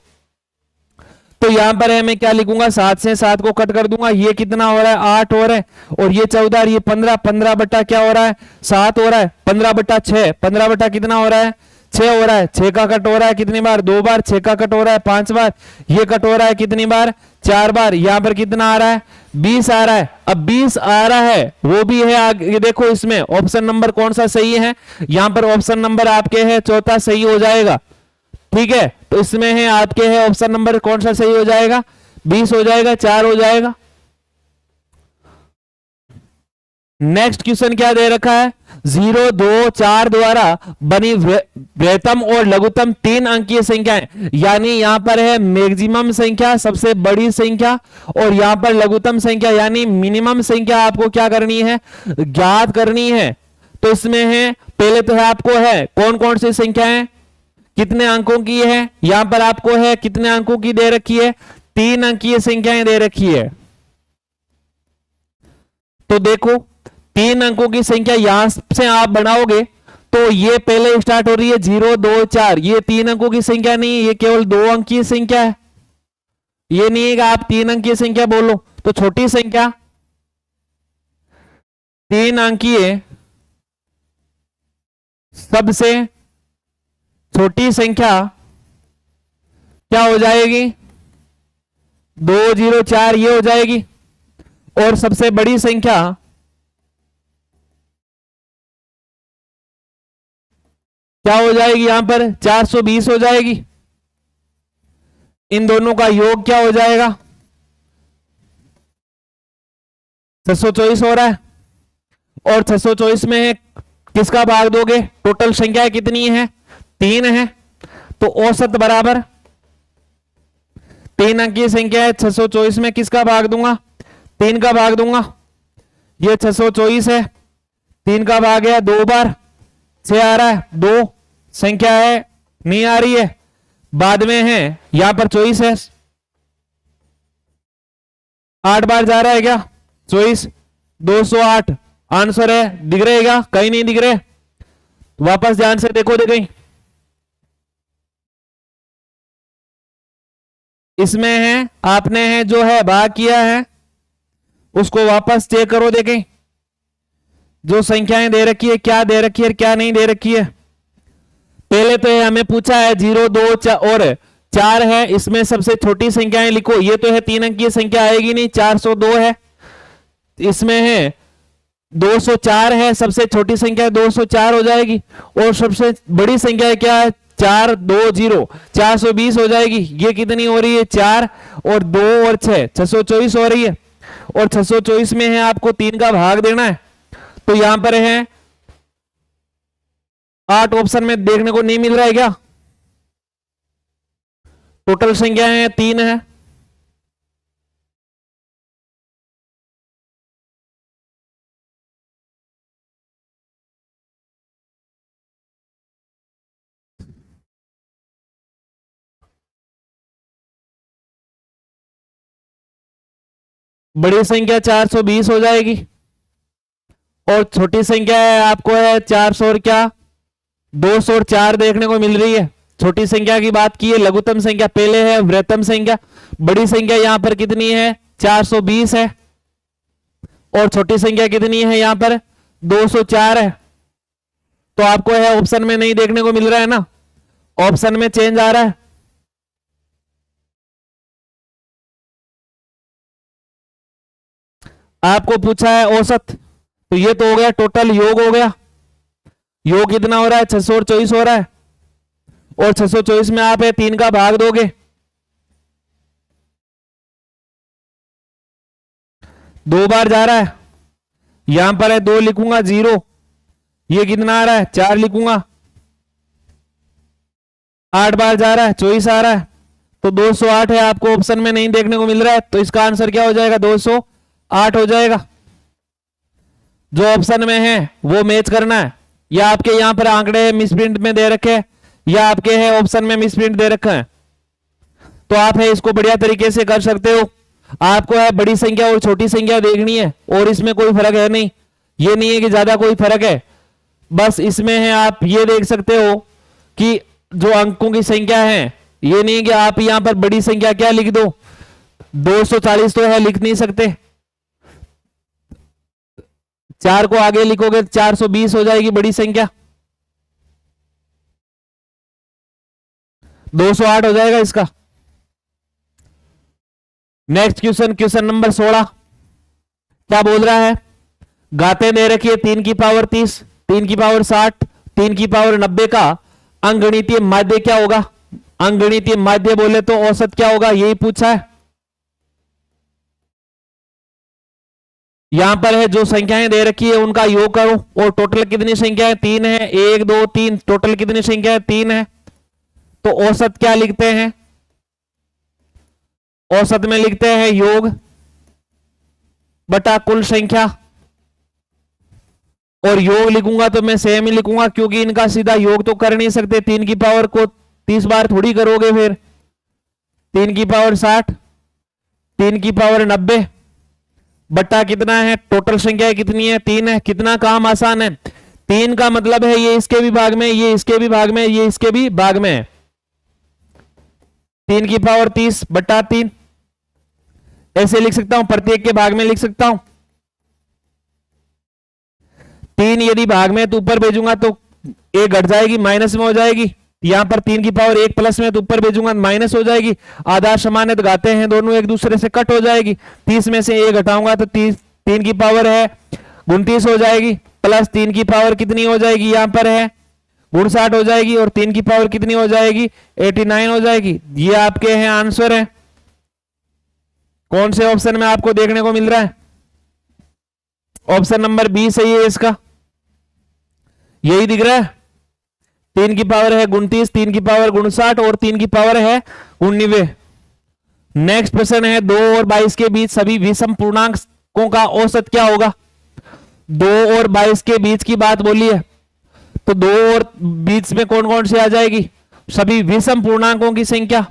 तो यहां पर है मैं क्या लिखूंगा, 7 से 7 को कट कर दूंगा, ये कितना हो रहा है 8 हो रहा है, और ये 14 और ये 15, 15 बटा क्या हो रहा है 7 हो रहा है, 15 बटा 6, 15 बटा कितना हो रहा है 6 हो रहा है, 6 का कट हो रहा है कितनी बार 2 बार, 6 का कट हो रहा है 5 बार, ये कट हो रहा है कितनी बार 4 बार, यहां पर कितना आ रहा है 20 आ रहा है। अब 20 आ रहा है वो भी है आगे देखो, इसमें ऑप्शन नंबर कौन सा सही है, यहां पर ऑप्शन नंबर आपके है चौथा सही हो जाएगा, ठीक है। तो इसमें है आपके है ऑप्शन नंबर कौन सा सही हो जाएगा, 20 हो जाएगा, 4 हो जाएगा, नेक्स्ट क्वेश्चन क्या दे रखा है, 0, 2, 4 द्वारा बनी बृहत्तम और लघुत्तम 3 अंकीय संख्याएं, यानी यहां पर है मैक्सिमम संख्या सबसे बड़ी संख्या, और यहां पर लघुत्तम संख्या यानी मिनिमम संख्या आपको क्या करनी है, ज्ञात करनी है। तो इसमें है, पहले तो है आपको है कौन कौन सी संख्याएं कितने अंकों की है, यहां पर आपको है कितने अंकों की दे रखी है, 3 अंकीय संख्याएं दे रखी है। तो देखो 3 अंकों की संख्या यहां से आप बनाओगे तो ये पहले स्टार्ट हो रही है 0, 2, 4, ये 3 अंकों की संख्या नहीं है, ये केवल 2 अंक की संख्या है। ये नहीं है कि आप 3 अंक की संख्या बोलो, तो छोटी संख्या 3 अंकीय सबसे छोटी संख्या क्या हो जाएगी, 2, 0, 4 ये हो जाएगी, और सबसे बड़ी संख्या क्या हो जाएगी, यहां पर 420 हो जाएगी। इन दोनों का योग क्या हो जाएगा, 624 हो रहा है, और 624 में है किसका भाग दोगे, टोटल संख्या कितनी है, 3 है, तो औसत बराबर 3 अंक की संख्या है, 624 में किसका भाग दूंगा, 3 का भाग दूंगा। ये 624 है, 3 का भाग है 2 बार, 6 आ रहा है, 2 संख्या है नहीं आ रही है, बाद में है यहां पर 24 है, 8 बार जा रहा है क्या, 24, 208 आंसर है, दिख रहेगा, कहीं नहीं दिख रहे, वापस ध्यान से देखो दे कहीं, इसमें है आपने है जो है भाग किया है उसको वापस चेक करो देखें, जो संख्याएं दे रखी है क्या दे रखी है क्या नहीं दे रखी है। पहले तो हमें पूछा है 0, 2 और 4 है, इसमें सबसे छोटी संख्याएं लिखो, ये तो है 3 अंक की संख्या आएगी नहीं, 402 है, इसमें है 204 है, सबसे छोटी संख्या 204 हो जाएगी, और सबसे बड़ी संख्या क्या है 420, 420 हो जाएगी। ये कितनी हो रही है 4 और 2 और 6, 624 हो रही है, और 624 में है आपको 3 का भाग देना है, तो यहां पर है 8 ऑप्शन में देखने को नहीं मिल रहा है क्या, टोटल संख्या है 3 है, बड़ी संख्या 420 हो जाएगी, और छोटी संख्या है आपको है 400 और क्या 204 देखने को मिल रही है। छोटी संख्या की बात की है, लघुत्तम संख्या पहले है, वृहत्तम संख्या, बड़ी संख्या यहां पर कितनी है 420 है, और छोटी संख्या कितनी है यहां पर 204 है, तो आपको है ऑप्शन में नहीं देखने को मिल रहा है ना, ऑप्शन में चेंज आ रहा है। आपको पूछा है औसत, तो ये तो हो गया टोटल, योग हो गया, योग कितना हो रहा है 624 हो रहा है, और 624 में आप है 3 का भाग दोगे, 2 बार जा रहा है, यहां पर है 2 लिखूंगा 0, ये कितना आ रहा है 4 लिखूंगा, 8 बार जा रहा है 24 आ रहा है, तो 208 है, आपको ऑप्शन में नहीं देखने को मिल रहा है, तो इसका आंसर क्या हो जाएगा 208 हो जाएगा। जो ऑप्शन में है वो मैच करना है, या आपके यहां पर आंकड़े मिसप्रिंट में दे रखे हैं, या आपके है ऑप्शन में मिसप्रिंट दे रखा है, तो आप है इसको बढ़िया तरीके से कर सकते हो। आपको है बड़ी संख्या और छोटी संख्या देखनी है, और इसमें कोई फर्क है नहीं, ये नहीं है कि ज्यादा कोई फर्क है, बस इसमें है आप ये देख सकते हो कि जो अंकों की संख्या है, ये नहीं है कि आप यहां पर बड़ी संख्या क्या लिख दो, 240 तो है लिख नहीं सकते, 4 को आगे लिखोगे 420 हो जाएगी बड़ी संख्या, 208 हो जाएगा इसका। नेक्स्ट क्वेश्चन, क्वेश्चन नंबर 16 क्या बोल रहा है, घाते दे रखिए 3 की पावर 30, 3 की पावर 60, 3 की पावर 90 का अंकगणितीय माध्य क्या होगा। अंकगणितीय माध्य बोले तो औसत क्या होगा, यही पूछा है। यहां पर है जो संख्याएं दे रखी है उनका योग करो, और टोटल कितनी संख्या है? 3 है। 1 2 3, टोटल कितनी संख्या है? 3 है। तो औसत क्या लिखते हैं? औसत में लिखते हैं योग बटा कुल संख्या, और योग लिखूंगा तो मैं सेम ही लिखूंगा क्योंकि इनका सीधा योग तो कर नहीं सकते। 3 की पावर को 30 बार थोड़ी करोगे, फिर 3 की पावर 60, 3 की पावर 90 बट्टा कितना है? टोटल संख्या कितनी है? 3 है। कितना काम आसान है। 3 का मतलब है ये इसके भी भाग में, ये इसके भी भाग में, ये इसके भी भाग में है। 3 की पावर 30 बट्टा 3 ऐसे लिख सकता हूं, प्रत्येक के भाग में लिख सकता हूं। 3 यदि भाग में तो ऊपर भेजूंगा तो 1 घट जाएगी, माइनस में हो जाएगी। यहां पर 3 की पावर 1 प्लस में तो ऊपर भेजूंगा माइनस हो जाएगी। आधार समान है तो घाते हैं दोनों एक दूसरे से कट हो जाएगी। 30 में से 1 घटाऊंगा तो 3 की पावर है 29 हो जाएगी, प्लस 3 की पावर कितनी हो जाएगी? यहां पर है 59 हो जाएगी, और 3 की पावर कितनी हो जाएगी? 89 हो जाएगी। ये आपके हैं आंसर है। कौन से ऑप्शन में आपको देखने को मिल रहा है? ऑप्शन नंबर बी सही है इसका, यही दिख रहा है। 3 की पावर है 29, 3 की पावर 59 और 3 की पावर है 19। नेक्स्ट प्रश्न है 2 और 22 के बीच सभी विषम पूर्णांकों का औसत क्या होगा? 2 और 22 के बीच की बात बोली है, तो 2 और बीच में कौन कौन सी आ जाएगी? सभी विषम पूर्णांकों की संख्या,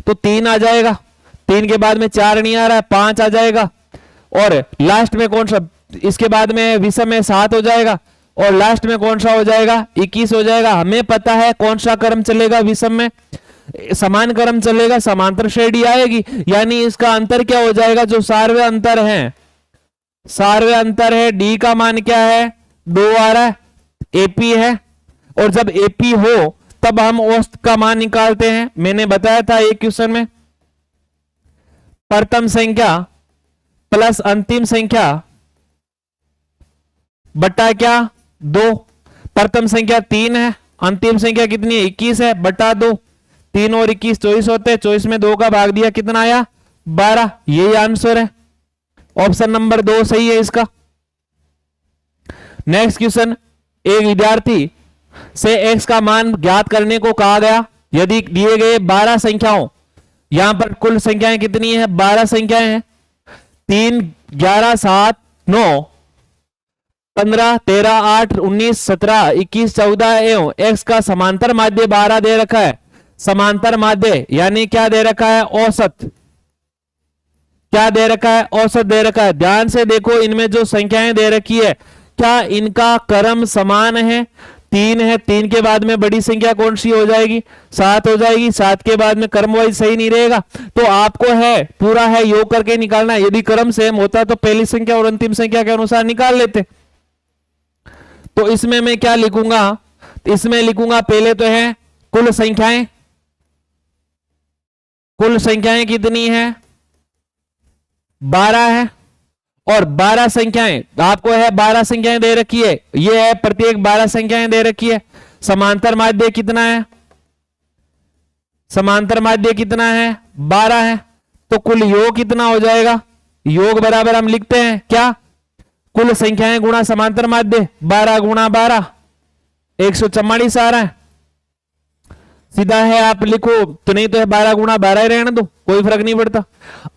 तो 3 आ जाएगा। 3 के बाद में 4 नहीं आ रहा है, 5 आ जाएगा। और लास्ट में कौन सा? इसके बाद में विषम में 7 हो जाएगा, और लास्ट में कौन सा हो जाएगा? 21 हो जाएगा। हमें पता है कौन सा क्रम चलेगा विषम में? समान क्रम चलेगा, समांतर श्रेणी आएगी। यानी इसका अंतर क्या हो जाएगा? जो सार्वय अंतर है, सार्वय अंतर है डी का मान क्या है? 2 आ रहा है, एपी है। और जब एपी हो तब हम औसत का मान निकालते हैं। मैंने बताया था एक क्वेश्चन में, प्रथम संख्या प्लस अंतिम संख्या बटा क्या? 2। प्रथम संख्या 3 है, अंतिम संख्या कितनी है? 21 है, बटा 2। 3 और 21 24 होते हैं, 24 में 2 का भाग दिया, कितना आया? 12। यही आंसर है। ऑप्शन नंबर 2 सही है इसका। नेक्स्ट क्वेश्चन, एक विद्यार्थी से x का मान ज्ञात करने को कहा गया। यदि दिए गए 12 संख्याओं, यहां पर कुल संख्याएं कितनी है? 12 संख्याएं हैं। 3 11 7 9 15 13 8 19 17 21 14 एवं x का समांतर माध्य 12 दे रखा है। समांतर माध्य यानी क्या दे रखा है? औसत। क्या दे रखा है? औसत दे रखा है। ध्यान से देखो, इनमें जो संख्याएं दे रखी है, क्या इनका क्रम समान है? 3 है, 3 के बाद में बड़ी संख्या कौन सी हो जाएगी? 7 हो जाएगी। 7 के बाद में क्रम वाइज सही नहीं रहेगा, तो आपको है पूरा है योग करके निकालना। यदि क्रम सेम होता तो पहली संख्या और अंतिम संख्या के अनुसार निकाल लेते। तो इसमें मैं क्या लिखूंगा? इसमें लिखूंगा पहले तो है कुल संख्याएं। कुल संख्याएं कितनी है? 12 है, और 12 संख्याएं आपको है 12 संख्याएं दे रखी है। ये है प्रत्येक 12 संख्याएं दे रखी है। समांतर माध्य कितना है? समांतर माध्य कितना है? 12 है। तो कुल योग कितना हो जाएगा? योग बराबर हम लिखते हैं क्या? कुल संख्याएं गुणा समांतर माध्य, 12 गुणा 12 144 आ रहा है। सीधा है, आप लिखो तो, नहीं तो है 12 गुणा 12 ही रहने दो, कोई फर्क नहीं पड़ता।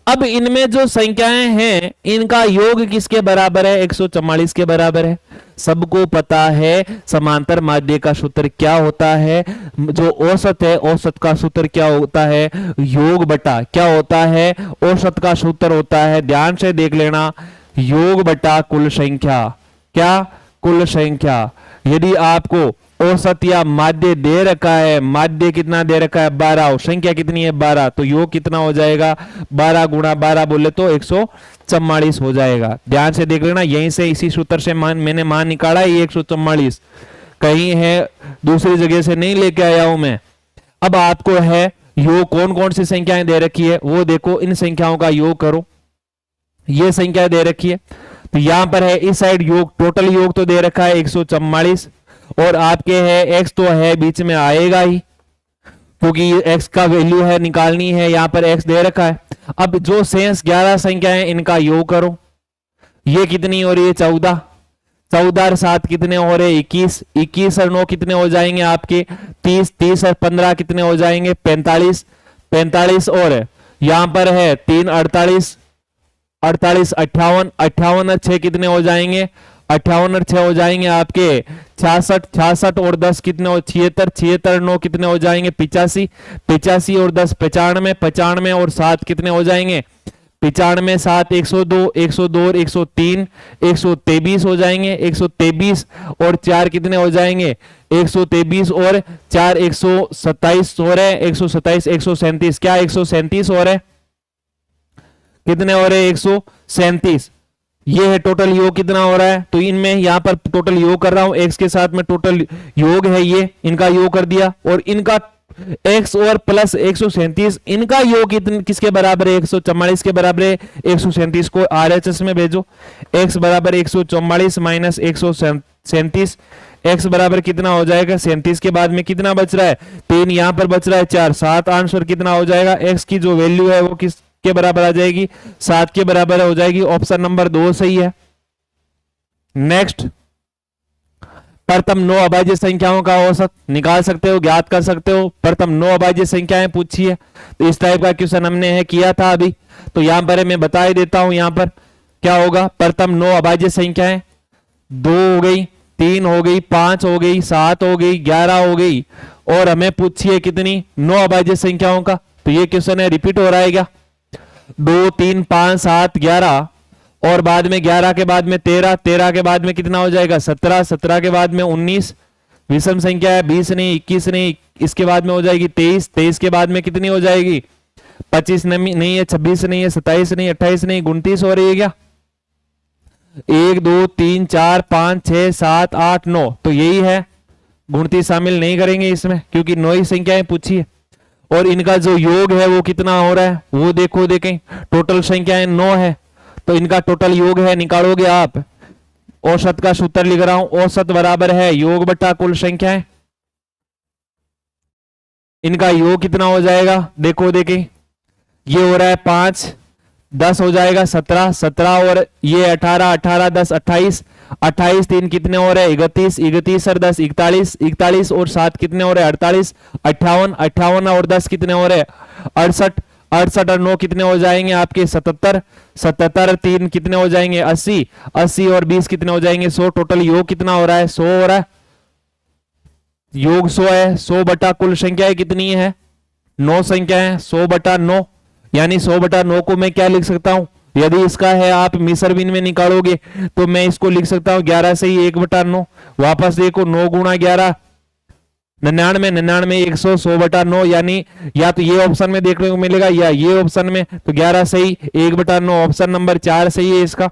अब इनमें जो संख्याएं हैं इनका योग किसके बराबर है? 144 के बराबर है। सबको पता है समांतर माध्य का सूत्र क्या होता है। जो औसत है, औसत का सूत्र क्या होता है? योग बटा क्या होता है? औसत का सूत्र होता है। ध्यान से देख लेना, योग बटा कुल संख्या। क्या? कुल संख्या। यदि आपको औसत या माध्य दे रखा है, माध्य कितना दे रखा है? 12, और संख्या कितनी है? 12, तो योग कितना हो जाएगा? 12 गुणा 12 बोले तो 144 हो जाएगा। ध्यान से देख लेना, यहीं से इसी सूत्र से मैंने मान निकाला है। ये 144 कहीं है, दूसरी जगह से नहीं लेके आया हूं मैं। अब आपको है योग कौन कौन सी संख्याएं दे रखी है वो देखो, इन संख्याओं का योग करो। ये संख्या दे रखी है, तो यहां पर है इस साइड योग, टोटल योग तो दे रखा है 144, और आपके है x तो है बीच में आएगा ही, क्योंकि x का वैल्यू है निकालनी है, यहां पर x दे रखा है। अब जो शेष 11 संख्या है इनका योग करो। ये कितनी हो रही है 14, 14 और 7 कितने हो रहे 21, 21 और 9 कितने हो जाएंगे आपके 30, 30 और 15 कितने हो जाएंगे 45, 45 और यहां पर है 3 48, 48 58, 58 और 6 कितने हो जाएंगे 58 और 6 हो जाएंगे आपके 66, 66 और 10 कितने हो 76, 76 9 कितने हो जाएंगे 85, 85 और 10 95, 95 और 7 कितने हो जाएंगे 95, 7 102, 102 और 103, 123 हो जाएंगे 123 और 4 कितने हो जाएंगे 123 और 4 127 हो रहे 127, 137, क्या 137 हो रहे कितने हो रहे 137। ये है टोटल योग कितना हो रहा है, तो इनमें यहां पर टोटल योग कर रहा हूं x के साथ में टोटल योग है, ये इनका योग कर दिया और इनका x और प्लस 137 इनका योग किसके बराबर है 144 के बराबर है। 137 को RHS में भेजो, x बराबर 144 माइनस 137, x बराबर कितना हो जाएगा 37 के बाद में कितना बच रहा है 3, यहां पर बच रहा है 4, 7 आंसर कितना हो जाएगा x की जो वैल्यू है वो किस के बराबर आ जाएगी 7 के बराबर हो जाएगी। ऑप्शन नंबर 2 सही है। नेक्स्ट, प्रथम 9 अभाज्य संख्याओं का औसत निकाल सकते हो, ज्ञात कर सकते हो। प्रथम 9 अभाज्य संख्याएं पूछी है, तो इस टाइप का क्वेश्चन हमने किया था अभी, तो यहां पर मैं बता ही देता हूं। यहां पर क्या होगा, प्रथम 9 अभाज्य संख्याएं 2 हो गई, 3 हो गई, 5 हो गई, 7 हो गई, 11 हो गई और हमें पूछी है कितनी 9 अभाज्य संख्याओं का। तो ये क्वेश्चन है रिपीट हो रहा है क्या 2 3 5 7 11 और बाद में 11 के बाद में 13, 13 के बाद में कितना हो जाएगा 17, 17 के बाद में 19, विषम संख्या है 20 नहीं 21 नहीं, इसके बाद में हो जाएगी 23, 23 के बाद में कितनी हो जाएगी 25 नहीं है, 26 नहीं है, 27 नहीं, 28 नहीं, 29 हो रही है क्या 1 2 3 4 5 6 7 8 9, तो यही है। 29 शामिल नहीं करेंगे इसमें क्योंकि 9 ही संख्याएं पूछी है और इनका जो योग है वो कितना हो रहा है वो देखो, देखें टोटल संख्याएं 9 है तो इनका टोटल योग है निकालोगे आप। औसत का सूत्र लिख रहा हूं, औसत बराबर है योग बटा कुल संख्याएं। इनका योग कितना हो जाएगा देखो, देखें ये हो रहा है 5, 10 हो जाएगा 17, 17 और ये 18, 18 10 28, 28 3 कितने हो रहे 31, 31 और 10 41, 41 और 7 कितने हो रहे 48, 58, 58 और 10 कितने हो रहे 68, 68 और 9 कितने हो जाएंगे आपके 77, 77 और 3 कितने हो जाएंगे 80, 80 और 20 कितने हो जाएंगे 100। टोटल योग कितना हो रहा है 100 हो रहा है, योग 100 है। 100 बटा कुल संख्याएं कितनी है 9 संख्याएं, 100 बटा 9 यानी 100 बटा 9 को मैं क्या लिख सकता हूं, यदि इसका है आप मिसर बिन में निकालोगे तो मैं इसको लिख सकता हूं 11 से ही 1 बटा 9। वापस देखो 9 गुणा 11 99, 99 100, 100 बटा 9 यानी या तो ये ऑप्शन में देखने को मिलेगा या ये ऑप्शन में, तो 11 सही 1 बटा 9 ऑप्शन नंबर 4 सही है इसका।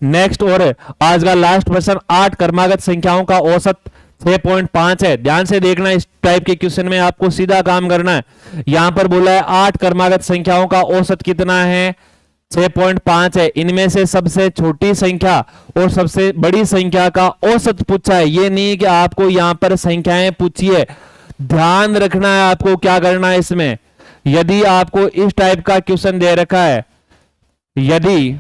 नेक्स्ट और आज का लास्ट प्रश्न, 8 क्रमागत संख्याओं का औसत 6.5 है। ध्यान से देखना, इस टाइप के क्वेश्चन में आपको सीधा काम करना है। यहां पर बोला है 8 क्रमागत संख्याओं का औसत कितना है 6.5 है। इनमें से सबसे छोटी संख्या और सबसे बड़ी संख्या का औसत पूछा है, ये नहीं कि आपको यहां पर संख्याएं पूछी है। ध्यान रखना है आपको क्या करना है इसमें, यदि आपको इस टाइप का क्वेश्चन दे रखा है, यदि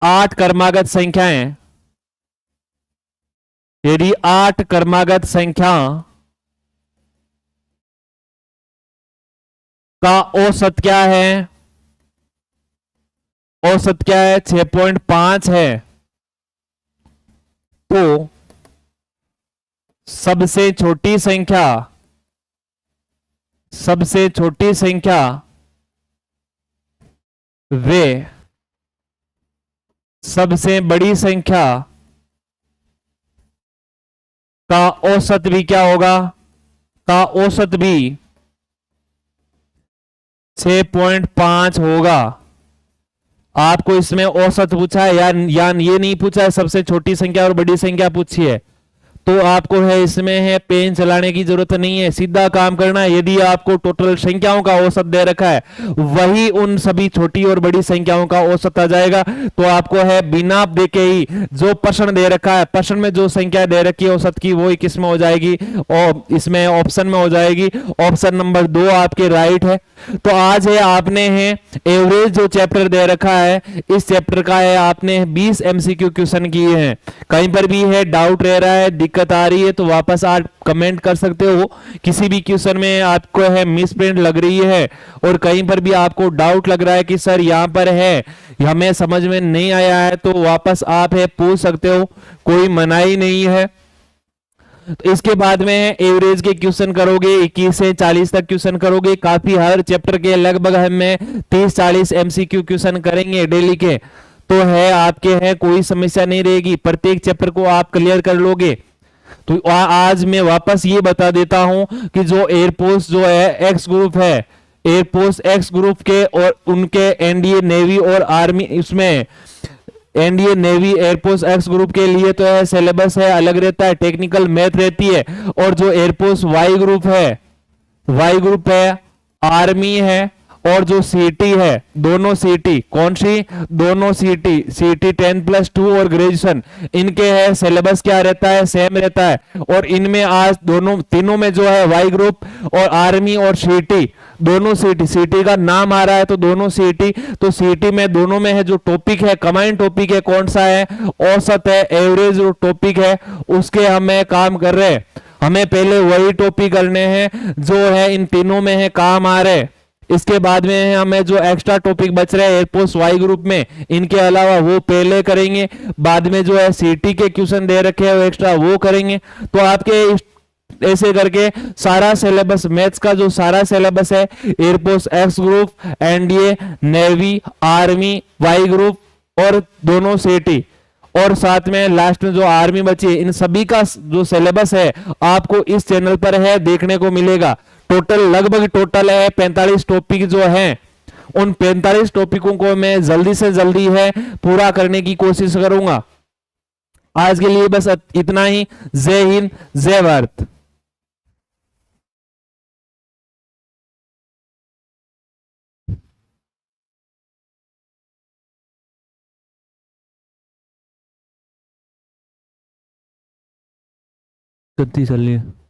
8 क्रमागत संख्याएं, यदि 8 क्रमागत संख्या का औसत क्या है, औसत क्या है 6.5 है, तो सबसे छोटी संख्या, सबसे छोटी संख्या वे सबसे बड़ी संख्या का औसत भी क्या होगा, का औसत भी 6.5 होगा। आपको इसमें औसत पूछा है या ये नहीं पूछा है सबसे छोटी संख्या और बड़ी संख्या पूछी है, तो आपको है इसमें है पेन चलाने की जरूरत नहीं है, सीधा काम करना है। यदि आपको टोटल संख्याओं का औसत दे रखा है, वही उन सभी छोटी और बड़ी संख्याओं का औसत आ जाएगा। तो आपको है बिना देखे ही जो प्रश्न दे रखा है, प्रश्न में जो संख्या दे रखी है औसत की, वो किस में हो जाएगी, और इसमें ऑप्शन में हो जाएगी। ऑप्शन नंबर 2 आपके राइट है। तो आज है आपने है एवरेज जो चैप्टर दे रखा है, इस चैप्टर का है आपने 20 एमसीक्यू क्वेश्चन किए हैं। कहीं पर भी है डाउट रह रहा है, दिक्कत आ रही है, तो वापस आप कमेंट कर सकते हो। किसी भी क्वेश्चन में आपको है मिस प्रिंट लग रही है, और कहीं पर भी आपको डाउट लग रहा है कि सर यहाँ पर है हमें समझ में नहीं आया है, तो वापस आप है पूछ सकते हो, कोई मनाही नहीं है। तो इसके बाद में एवरेज के क्वेश्चन करोगे, 21 से 40 तक क्वेश्चन करोगे। काफी हर चैप्टर के लगभग हमें 30-40 एमसीक्यू क्वेश्चन करेंगे डेली के। तो है आपके है कोई समस्या नहीं रहेगी, प्रत्येक चैप्टर को आप क्लियर कर लोगे। तो आज मैं वापस ये बता देता हूं कि जो एयरफोर्स जो है एक्स ग्रुप है, एयरफोर्स एक्स ग्रुप के और उनके एनडीए नेवी और आर्मी, इसमें NDA navy air force X group के लिए तो है सिलेबस है अलग रहता है, टेक्निकल मैथ रहती है। और जो एयरफोर्स वाई ग्रुप है, वाई ग्रुप है, आर्मी है, और जो सीटी है, दोनों सीटी कौन सी, दोनों सीटी, सीटी 10+2 और ग्रेजुएशन, इनके है सिलेबस क्या रहता है, सेम रहता है। और इनमें आज दोनों तीनों में जो है वाई ग्रुप और आर्मी और सीटी, दोनों सीटी, सीटी का नाम आ रहा है तो दोनों सीटी, तो सीटी में दोनों में है जो टॉपिक है, कमांड टॉपिक है कौन सा है, औसत है, एवरेज जो टॉपिक है उसके हमें काम कर रहे हैं। हमें पहले वही टॉपिक करने हैं जो है इन तीनों में है काम आ रहे। इसके बाद में हमें जो एक्स्ट्रा टॉपिक बच रहे हैं एयरफोर्स वाई ग्रुप में, इनके अलावा वो पहले करेंगे। बाद में जो है सीटी के क्वेश्चन दे रखे हैं वो एक्स्ट्रा वो करेंगे। तो आपके ऐसे करके सारा सिलेबस, मैथ्स का जो सारा सिलेबस है, air force X group, NDA navy, army Y group और दोनों सीटी, और साथ में लास्ट में जो आर्मी बची है, इन सभी का जो सिलेबस है आपको इस चैनल पर है देखने को मिलेगा। टोटल लगभग टोटल है 45 टॉपिक जो हैं, उन 45 टॉपिकों को मैं जल्दी से जल्दी है पूरा करने की कोशिश करूंगा। आज के लिए बस इतना ही। जय हिंद, जय भारत। गलती चल रही है।